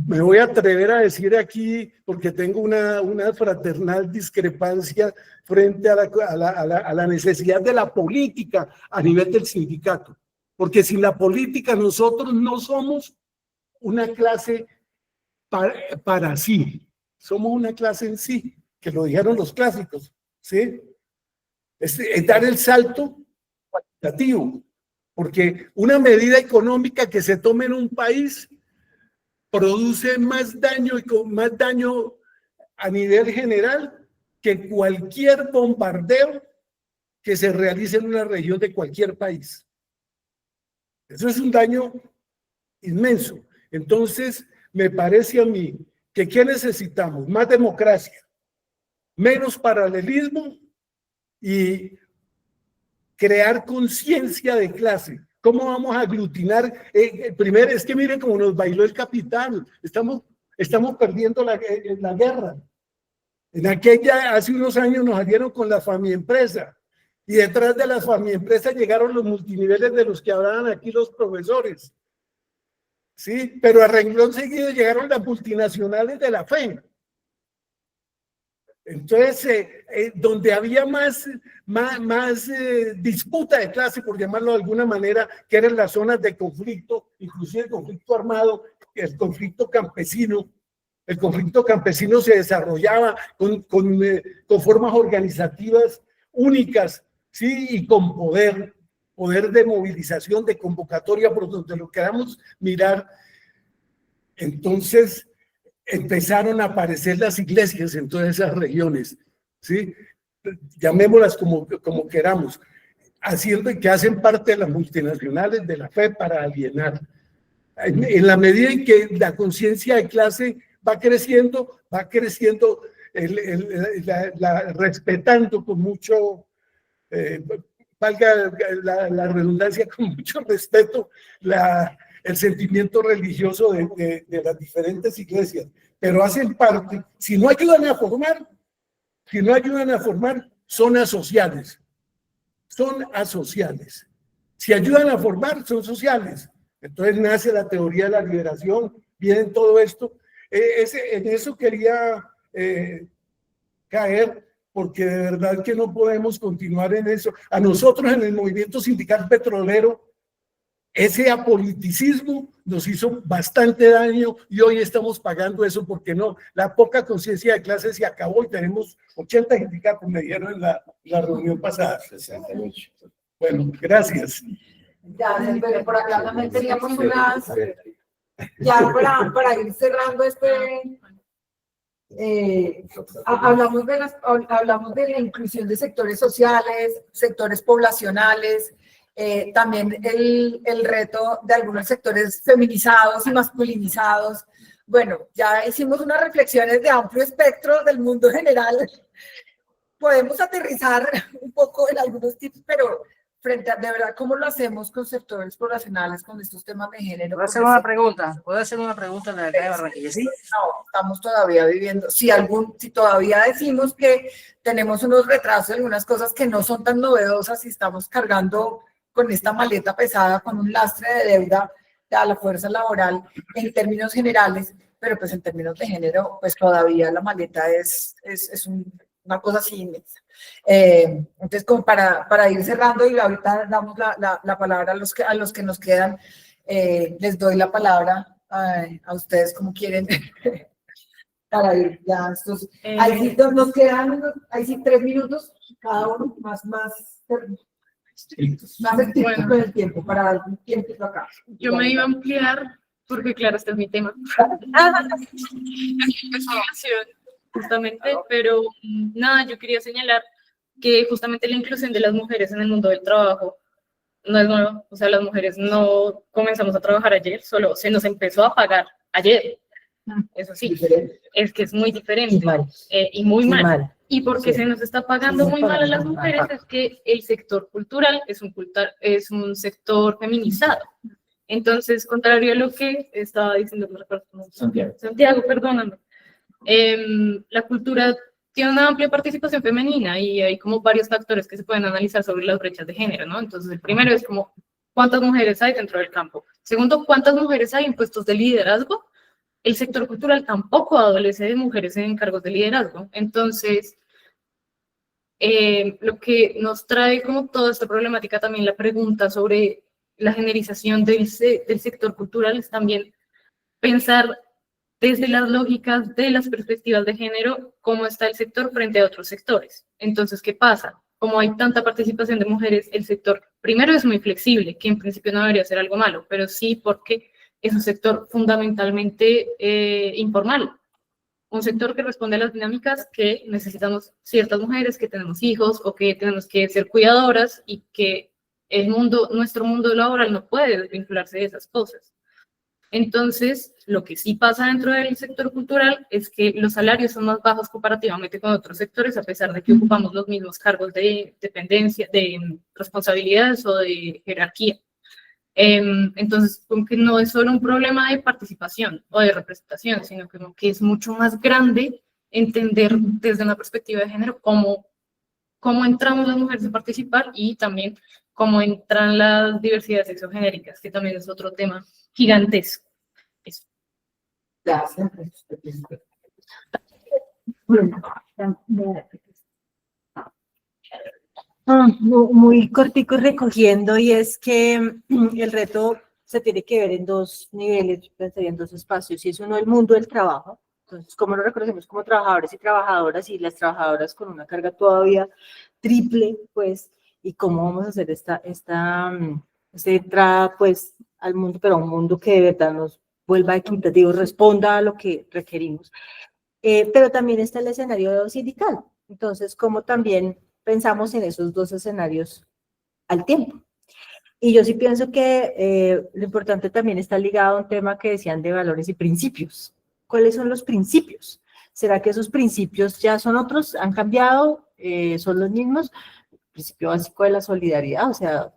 me voy a atrever a decir aquí, porque tengo una fraternal discrepancia frente a la necesidad de la política a nivel del sindicato. Porque sin la política nosotros no somos una clase para sí, somos una clase en sí, que lo dijeron los clásicos, ¿sí? Es dar el salto cualitativo, porque una medida económica que se tome en un país produce más daño a nivel general que cualquier bombardeo que se realice en una región de cualquier país. Eso es un daño inmenso. Entonces, me parece a mí que ¿qué necesitamos? Más democracia, menos paralelismo y crear conciencia de clase. ¿Cómo vamos a aglutinar? Primero, es que miren cómo nos bailó el capital. Estamos perdiendo la guerra. En aquella, hace unos años nos salieron con la Famiempresa. Y detrás de las Famiempresas llegaron los multiniveles de los que hablaban aquí los profesores. Sí, pero a renglón seguido llegaron las multinacionales de la FEM. Entonces, donde había más disputa de clase, por llamarlo de alguna manera, que eran las zonas de conflicto, inclusive el conflicto armado, el conflicto campesino. El conflicto campesino se desarrollaba con formas organizativas únicas, ¿sí? Y con poder de movilización, de convocatoria, por donde lo queramos mirar. Entonces empezaron a aparecer las iglesias en todas esas regiones, ¿sí? Llamémoslas como queramos, haciendo que hacen parte de las multinacionales de la fe para alienar. En la medida en que la conciencia de clase va creciendo respetando con mucho, valga la redundancia, con mucho respeto el sentimiento religioso de las diferentes iglesias, pero hacen parte, si no ayudan a formar, son asociales. Si ayudan a formar, son sociales. Entonces nace la teoría de la liberación, viene todo esto. En eso quería caer, porque de verdad que no podemos continuar en eso. A nosotros en el movimiento sindical petrolero, ese apoliticismo nos hizo bastante daño y hoy estamos pagando eso porque no, la poca conciencia de clase se acabó y tenemos 80 sindicatos, me dieron en la reunión pasada. 68. Bueno, gracias. Ya, pero por acá también teníamos unas, ya para ir cerrando hablamos de la inclusión de sectores sociales, sectores poblacionales, también el reto de algunos sectores feminizados y masculinizados. Bueno, ya hicimos unas reflexiones de amplio espectro del mundo general. Podemos aterrizar un poco en algunos tips, pero frente a, de verdad, ¿cómo lo hacemos con sectores poblacionales, con estos temas de género? ¿Puedo hacer una pregunta? ¿Puedo hacer una pregunta en la de Barranquilla? ¿Sí? No, estamos todavía viviendo. Si todavía decimos que tenemos unos retrasos en algunas cosas que no son tan novedosas y estamos cargando con esta maleta pesada, con un lastre de deuda a la fuerza laboral en términos generales, pero pues en términos de género, pues todavía la maleta es una cosa así inmensa. Entonces, como para ir cerrando, y ahorita damos la palabra a los que nos quedan, les doy la palabra a ustedes como quieren. Para ir ya estos, ahí sí nos quedan, ahí sí 3 minutos cada uno, más estrictos con el tiempo, para dar un tiempo acá. Yo me iba a ampliar, porque claro, este es mi tema. Justamente, pero nada, yo quería señalar que justamente la inclusión de las mujeres en el mundo del trabajo no es nuevo. O sea, las mujeres no comenzamos a trabajar ayer, solo se nos empezó a pagar ayer. Eso sí, es que es muy diferente y muy mal. Y porque se nos está pagando muy mal a las mujeres es que el sector cultural es un sector feminizado. Entonces, contrario a lo que estaba diciendo Santiago, perdóname, la cultura tiene una amplia participación femenina y hay como varios factores que se pueden analizar sobre las brechas de género, ¿no? Entonces, el primero es como cuántas mujeres hay dentro del campo. Segundo, cuántas mujeres hay en puestos de liderazgo. El sector cultural tampoco adolece de mujeres en cargos de liderazgo. Entonces, lo que nos trae como toda esta problemática también la pregunta sobre la generización del sector cultural es también pensar desde las lógicas de las perspectivas de género cómo está el sector frente a otros sectores. Entonces, ¿qué pasa? Como hay tanta participación de mujeres, el sector primero es muy flexible, que en principio no debería ser algo malo, pero sí porque es un sector fundamentalmente informal, un sector que responde a las dinámicas que necesitamos ciertas mujeres, que tenemos hijos o que tenemos que ser cuidadoras y que nuestro mundo laboral no puede desvincularse de esas cosas. Entonces, lo que sí pasa dentro del sector cultural es que los salarios son más bajos comparativamente con otros sectores, a pesar de que ocupamos los mismos cargos de dependencia, de responsabilidades o de jerarquía. Entonces, como que no es solo un problema de participación o de representación, sino como que es mucho más grande entender desde una perspectiva de género cómo entramos las mujeres a participar y también cómo entran las diversidades sexogenéricas, que también es otro tema gigantesco. Eso. Gracias. Muy cortico recogiendo, y es que el reto se tiene que ver en 2 niveles, pensaría en 2 espacios, y es uno el mundo del trabajo. Entonces, ¿cómo lo reconocemos como trabajadores y trabajadoras, y las trabajadoras con una carga todavía triple, pues, y cómo vamos a hacer esta entrada, pues, al mundo, pero a un mundo que de verdad nos vuelva equitativo, responda a lo que requerimos? Pero también está el escenario sindical. Entonces, ¿cómo también pensamos en esos 2 escenarios al tiempo? Y yo sí pienso que lo importante también está ligado a un tema que decían de valores y principios. ¿Cuáles son los principios? ¿Será que esos principios ya son otros? ¿Han cambiado? ¿Son los mismos? El principio básico de la solidaridad, o sea,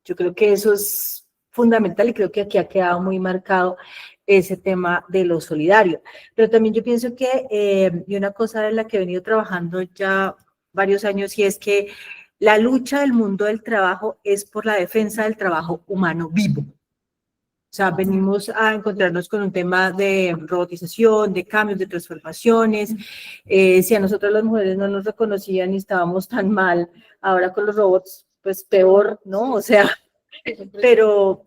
yo creo que eso es fundamental y creo que aquí ha quedado muy marcado ese tema de lo solidario. Pero también yo pienso que, y una cosa en la que he venido trabajando ya varios años, y es que la lucha del mundo del trabajo es por la defensa del trabajo humano vivo. O sea, venimos a encontrarnos con un tema de robotización, de cambios, de transformaciones. Si a nosotros las mujeres no nos reconocían y estábamos tan mal, ahora con los robots, pues peor, ¿no? O sea, pero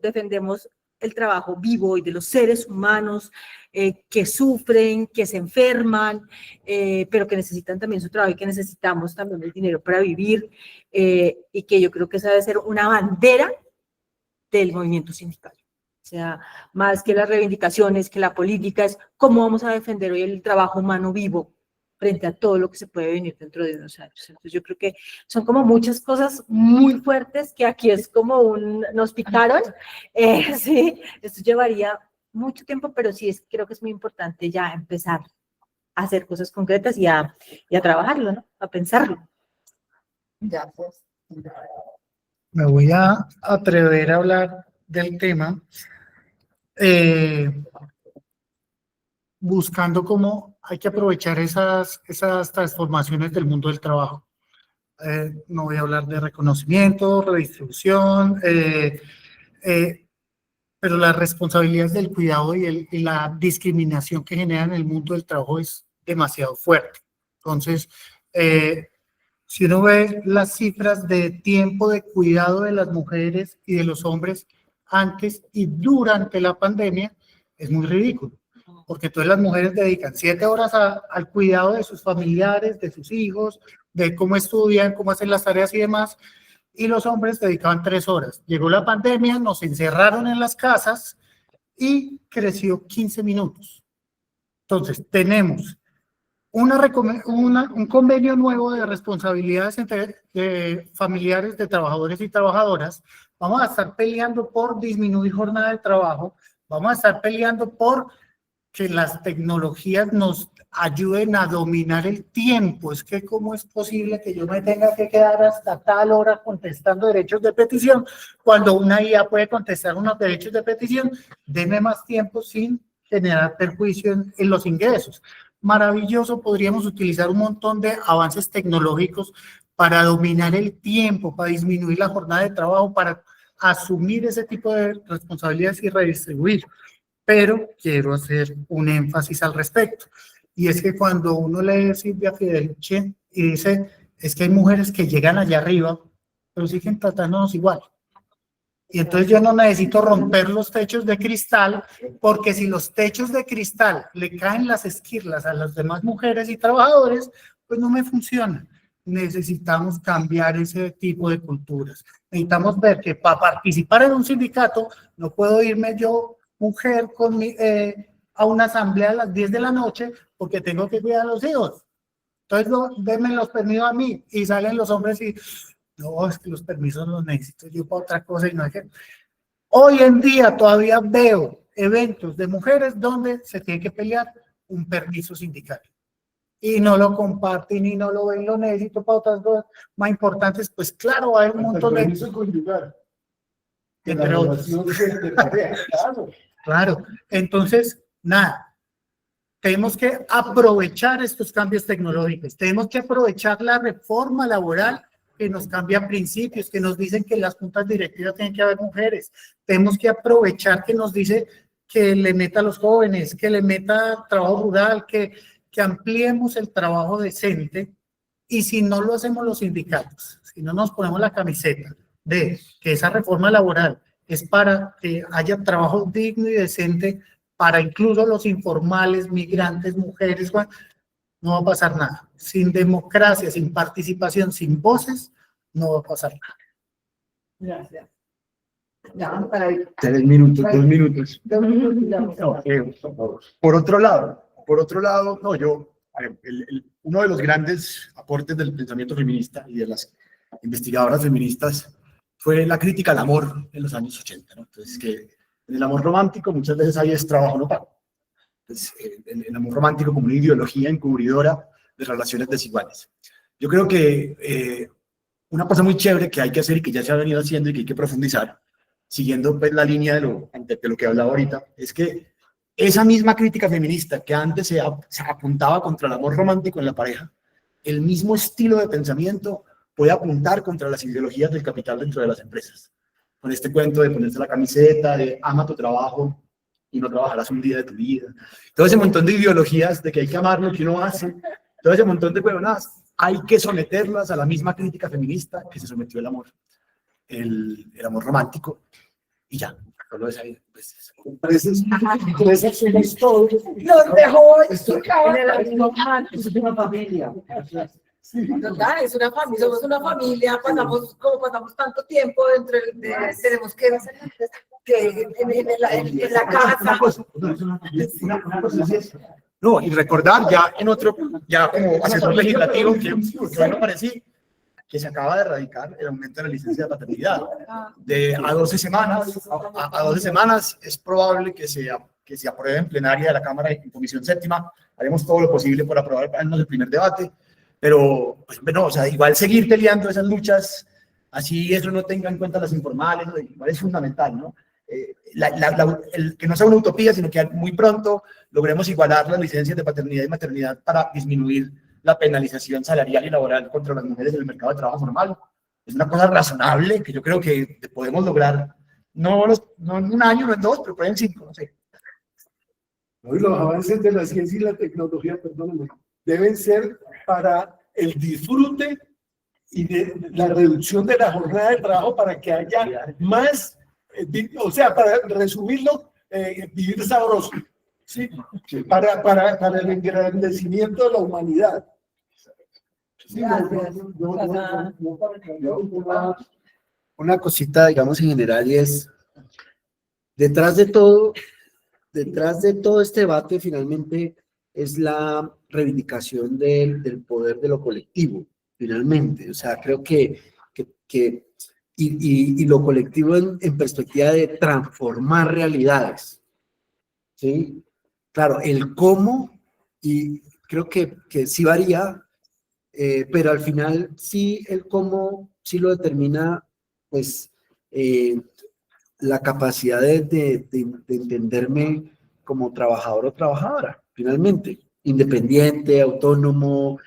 defendemos el trabajo vivo y de los seres humanos que sufren, que se enferman, pero que necesitan también su trabajo y que necesitamos también el dinero para vivir, y que yo creo que esa debe ser una bandera del movimiento sindical. O sea, más que las reivindicaciones, que la política, es cómo vamos a defender hoy el trabajo humano vivo frente a todo lo que se puede venir dentro de unos años. Entonces yo creo que son como muchas cosas muy fuertes que aquí es como nos picaron. Sí, esto llevaría mucho tiempo, pero sí creo que es muy importante ya empezar a hacer cosas concretas y a trabajarlo, ¿no? A pensarlo. Ya, pues. Me voy a atrever a hablar del tema buscando cómo hay que aprovechar esas transformaciones del mundo del trabajo. No voy a hablar de reconocimiento, redistribución, pero las responsabilidades del cuidado y la discriminación que genera en el mundo del trabajo es demasiado fuerte. Entonces, si uno ve las cifras de tiempo de cuidado de las mujeres y de los hombres antes y durante la pandemia, es muy ridículo, porque entonces las mujeres dedican 7 horas al cuidado de sus familiares, de sus hijos, de cómo estudian, cómo hacen las tareas y demás, y los hombres dedicaban 3 horas. Llegó la pandemia, nos encerraron en las casas y creció 15 minutos. Entonces, tenemos un convenio nuevo de responsabilidades entre familiares de trabajadores y trabajadoras. Vamos a estar peleando por disminuir jornada de trabajo, vamos a estar peleando por que las tecnologías nos ayuden a dominar el tiempo. Es que cómo es posible que yo me tenga que quedar hasta tal hora contestando derechos de petición cuando una IA puede contestar unos derechos de petición. Deme más tiempo sin generar perjuicio en los ingresos. Maravilloso, podríamos utilizar un montón de avances tecnológicos para dominar el tiempo, para disminuir la jornada de trabajo, para asumir ese tipo de responsabilidades y redistribuir. Pero quiero hacer un énfasis al respecto. Y es que cuando uno lee Silvia Federici y dice, es que hay mujeres que llegan allá arriba, pero siguen tratándonos igual. Y entonces yo no necesito romper los techos de cristal, porque si los techos de cristal le caen las esquirlas a las demás mujeres y trabajadores, pues no me funciona. Necesitamos cambiar ese tipo de culturas. Necesitamos ver que para participar en un sindicato no puedo irme yo, mujer, a una asamblea a las 10 de la noche porque tengo que cuidar a los hijos. Entonces denme los permisos a mí, y salen los hombres y no, es que los permisos los necesito yo para otra cosa y no hay que... Hoy en día todavía veo eventos de mujeres donde se tiene que pelear un permiso sindical y no lo comparten y no lo ven, lo necesito para otras cosas más importantes. Pues claro, hay un montón de... permiso conyugal. Entre otros. Claro, entonces, nada, tenemos que aprovechar estos cambios tecnológicos, tenemos que aprovechar la reforma laboral que nos cambia principios, que nos dicen que en las juntas directivas tienen que haber mujeres, tenemos que aprovechar que nos dice que le meta a los jóvenes, que le meta trabajo rural, que ampliemos el trabajo decente. Y si no lo hacemos los sindicatos, si no nos ponemos la camiseta de que esa reforma laboral es para que haya trabajo digno y decente para incluso los informales, migrantes, mujeres, no va a pasar nada. Sin democracia, sin participación, sin voces, no va a pasar nada. Gracias. Ya, para ir. 3 minutos, 2 minutos. Por otro lado, no, uno de los grandes aportes del pensamiento feminista y de las investigadoras feministas, fue la crítica al amor en los años 80, ¿no? Entonces, que en el amor romántico muchas veces hay es trabajo no pago. Entonces, el amor romántico como una ideología encubridora de relaciones desiguales. Yo creo que una cosa muy chévere que hay que hacer y que ya se ha venido haciendo y que hay que profundizar, siguiendo pues la línea de lo que hablaba ahorita, es que esa misma crítica feminista que antes se apuntaba contra el amor romántico en la pareja, el mismo estilo de pensamiento puede apuntar contra las ideologías del capital dentro de las empresas. Con este cuento de ponerse la camiseta, de ama tu trabajo y no trabajarás un día de tu vida. Todo ese montón de ideologías de que hay que amar lo que uno hace, todo ese montón de huevonadas, hay que someterlas a la misma crítica feminista que se sometió el amor romántico, y ya. Solo es ahí, pues, Empresas somos todos. Nos dejó explicar. Es una familia. ¿Verdad? Es una familia, somos una familia, pasamos tanto tiempo tenemos que en la casa. No, y recordar ya como asesor legislativo, que hoy no parecí, que se acaba de erradicar el aumento de la licencia de paternidad. A 12 semanas, a 12 semanas es probable que se apruebe en plenaria de la Cámara en Comisión Séptima. Haremos todo lo posible por aprobar el primer debate, pero pues, no, o sea, igual seguir peleando esas luchas, así eso no tenga en cuenta las informales, igual es fundamental, ¿no? Que no sea una utopía, sino que muy pronto logremos igualar las licencias de paternidad y maternidad para disminuir la penalización salarial y laboral contra las mujeres en el mercado de trabajo formal. Es una cosa razonable que yo creo que podemos lograr, no en un año, no en dos, pero por ahí en 5, no sé. Hoy los avances de la ciencia y la tecnología, perdónenme, deben ser para el disfrute y de la reducción de la jornada de trabajo para que haya más, o sea, para resumirlo, vivir sabroso, ¿sí? Para el engrandecimiento de la humanidad. Sí, una cosita, digamos, en general, y es, detrás de todo este debate, finalmente, es la reivindicación del poder de lo colectivo, finalmente. O sea, creo que lo colectivo en perspectiva de transformar realidades, ¿sí? Claro, el cómo, y creo que sí varía, pero al final sí el cómo sí lo determina, pues, la capacidad de entenderme como trabajador o trabajadora, finalmente, independiente, autónomo,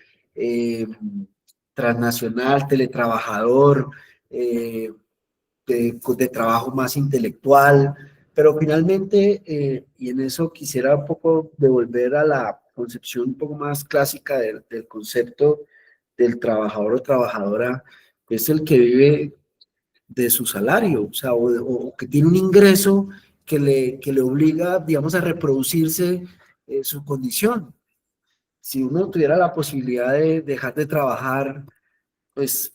transnacional, teletrabajador, de trabajo más intelectual, pero finalmente, y en eso quisiera un poco devolver a la concepción un poco más clásica del concepto del trabajador o trabajadora, es el que vive de su salario, o sea, o que tiene un ingreso que le obliga, digamos, a reproducirse su condición. Si uno tuviera la posibilidad de dejar de trabajar, pues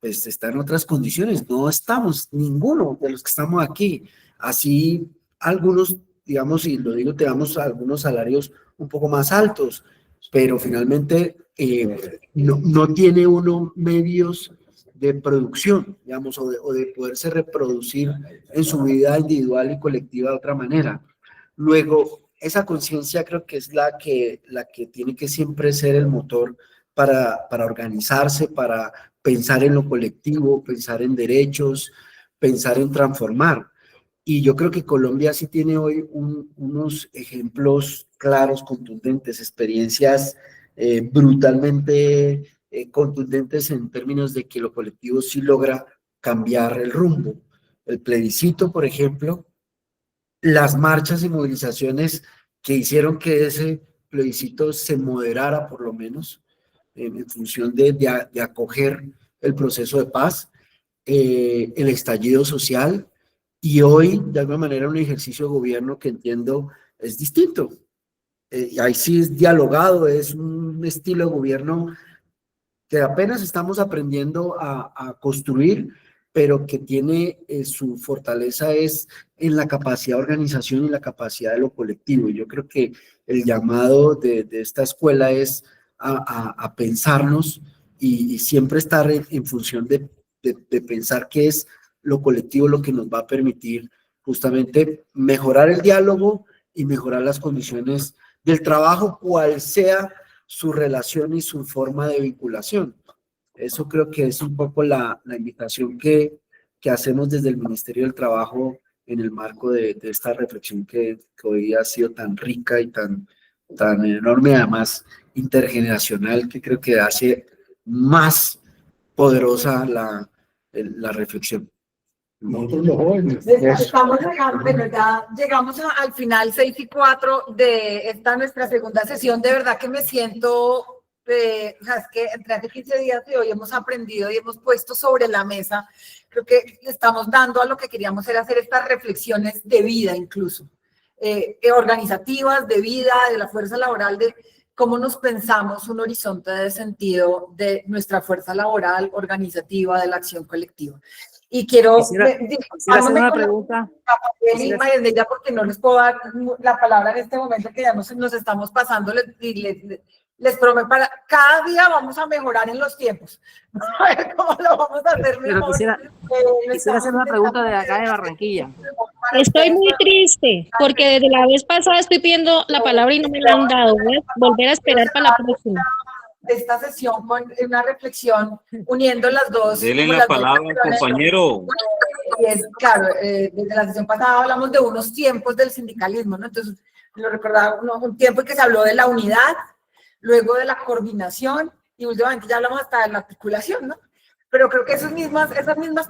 está en otras condiciones. No estamos, ninguno de los que estamos aquí. Así algunos, digamos, y lo digo, tenemos algunos salarios un poco más altos, pero finalmente no tiene uno medios de producción, digamos, o de poderse reproducir en su vida individual y colectiva de otra manera. Luego, esa conciencia creo que es la que tiene que siempre ser el motor para organizarse, para pensar en lo colectivo, pensar en derechos, pensar en transformar. Y yo creo que Colombia sí tiene hoy unos ejemplos claros, contundentes, experiencias brutalmente contundentes en términos de que lo colectivo sí logra cambiar el rumbo. El plebiscito, por ejemplo, las marchas y movilizaciones que hicieron que ese plebiscito se moderara, por lo menos, en función de acoger el proceso de paz, el estallido social, y hoy, de alguna manera, un ejercicio de gobierno que entiendo es distinto. Ahí sí es dialogado, es un estilo de gobierno que apenas estamos aprendiendo a construir, pero que tiene su fortaleza es en la capacidad de organización y la capacidad de lo colectivo. Yo creo que el llamado de esta escuela es a pensarnos y siempre estar en función de pensar qué es lo colectivo lo que nos va a permitir justamente mejorar el diálogo y mejorar las condiciones del trabajo, cual sea su relación y su forma de vinculación. Eso creo que es un poco la invitación que hacemos desde el Ministerio del Trabajo en el marco de esta reflexión que hoy ha sido tan rica y tan enorme, además intergeneracional, que creo que hace más poderosa la reflexión. Nosotros los jóvenes. Estamos llegando, bueno, ya llegamos al final 6:04 de esta nuestra segunda sesión. De verdad que me siento, o sea, es que entre hace 15 días y hoy hemos aprendido y hemos puesto sobre la mesa, creo que le estamos dando a lo que queríamos era hacer estas reflexiones de vida incluso, organizativas, de vida, de la fuerza laboral, de cómo nos pensamos un horizonte de sentido de nuestra fuerza laboral, organizativa, de la acción colectiva. Y quiero Quisiera hacer una pregunta. Ya porque no les puedo dar la palabra en este momento, que ya nos estamos pasando, les prometo, para cada día vamos a mejorar en los tiempos. A ver cómo lo vamos a hacer Pero mejor. quisiera hacer una pregunta de acá de Barranquilla. Estoy muy triste porque desde la vez pasada estoy pidiendo la palabra y no me la han dado. Voy a volver a esperar para la próxima. Esta sesión con una reflexión uniendo las dos. Dele la palabra al compañero. Y es, claro, desde la sesión pasada hablamos de unos tiempos del sindicalismo, ¿no? Entonces, lo recordaba, un tiempo en que se habló de la unidad, luego de la coordinación, y últimamente ya hablamos hasta de la articulación, ¿no? Pero creo que esas mismas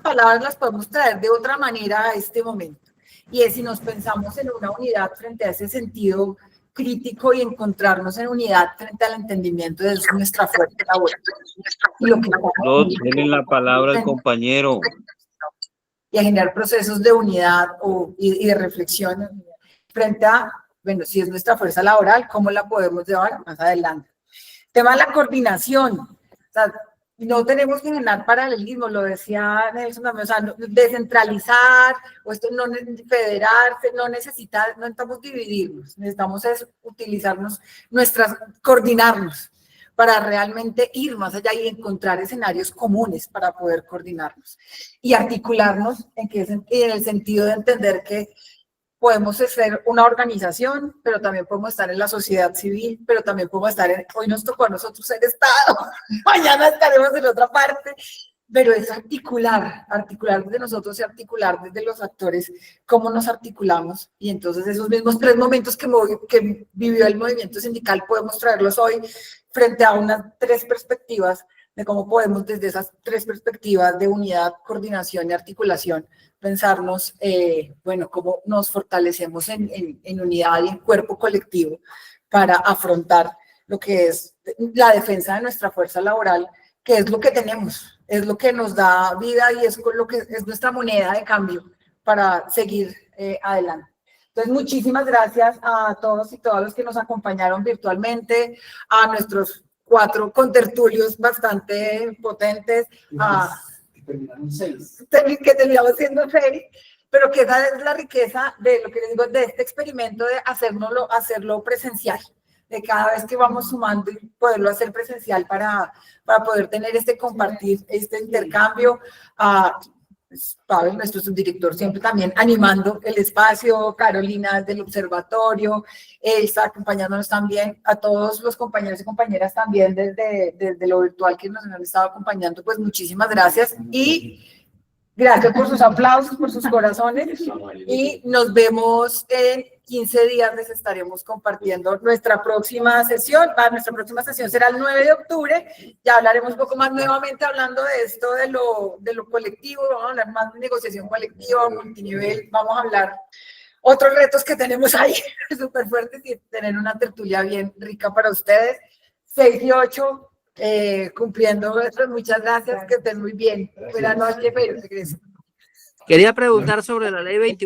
palabras las podemos traer de otra manera a este momento. Y es si nos pensamos en una unidad frente a ese sentido crítico y encontrarnos en unidad frente al entendimiento de nuestra fuerza laboral. Denle la palabra al compañero. Y a generar procesos de unidad y de reflexión frente a, bueno, si es nuestra fuerza laboral, cómo la podemos llevar más adelante. Tema de la coordinación. O sea, no tenemos que generar paralelismo, lo decía Nelson también, o sea, descentralizar, o esto no federarse, no necesitamos dividirnos, necesitamos utilizarnos, coordinarnos para realmente ir más allá y encontrar escenarios comunes para poder coordinarnos y articularnos en el sentido de entender que podemos ser una organización, pero también podemos estar en la sociedad civil, pero también podemos estar hoy nos tocó a nosotros ser Estado, mañana estaremos en otra parte, pero es articular desde nosotros y articular desde los actores cómo nos articulamos, y entonces esos mismos 3 momentos que vivió el movimiento sindical podemos traerlos hoy frente a unas 3 perspectivas de cómo podemos desde esas 3 perspectivas de unidad, coordinación y articulación pensarnos, bueno, cómo nos fortalecemos en unidad y en cuerpo colectivo para afrontar lo que es la defensa de nuestra fuerza laboral, que es lo que tenemos, es lo que nos da vida y es lo que es nuestra moneda de cambio para seguir adelante. Entonces, muchísimas gracias a todos y todas los que nos acompañaron virtualmente, a nuestros 4 contertulios bastante potentes, que terminamos siendo 6, pero que esa es la riqueza de lo que les digo, de este experimento de hacerlo presencial, de cada vez que vamos sumando y poderlo hacer presencial para poder tener este compartir, este intercambio. Pablo, nuestro subdirector, siempre también animando el espacio, Carolina del observatorio, Elsa acompañándonos también, a todos los compañeros y compañeras también desde lo virtual que nos han estado acompañando, pues muchísimas gracias y gracias por sus aplausos, por sus corazones, y nos vemos en 15 días, les estaremos compartiendo nuestra próxima sesión. Nuestra próxima sesión será el 9 de octubre, ya hablaremos un poco más nuevamente hablando de esto, de lo colectivo, vamos a hablar más de negociación colectiva, multinivel, vamos a hablar otros retos que tenemos ahí, súper fuertes, y tener una tertulia bien rica para ustedes. 6 y 8, cumpliendo, muchas gracias, que estén muy bien. Buenas noches, pero regreso. Quería preguntar sobre la ley 21.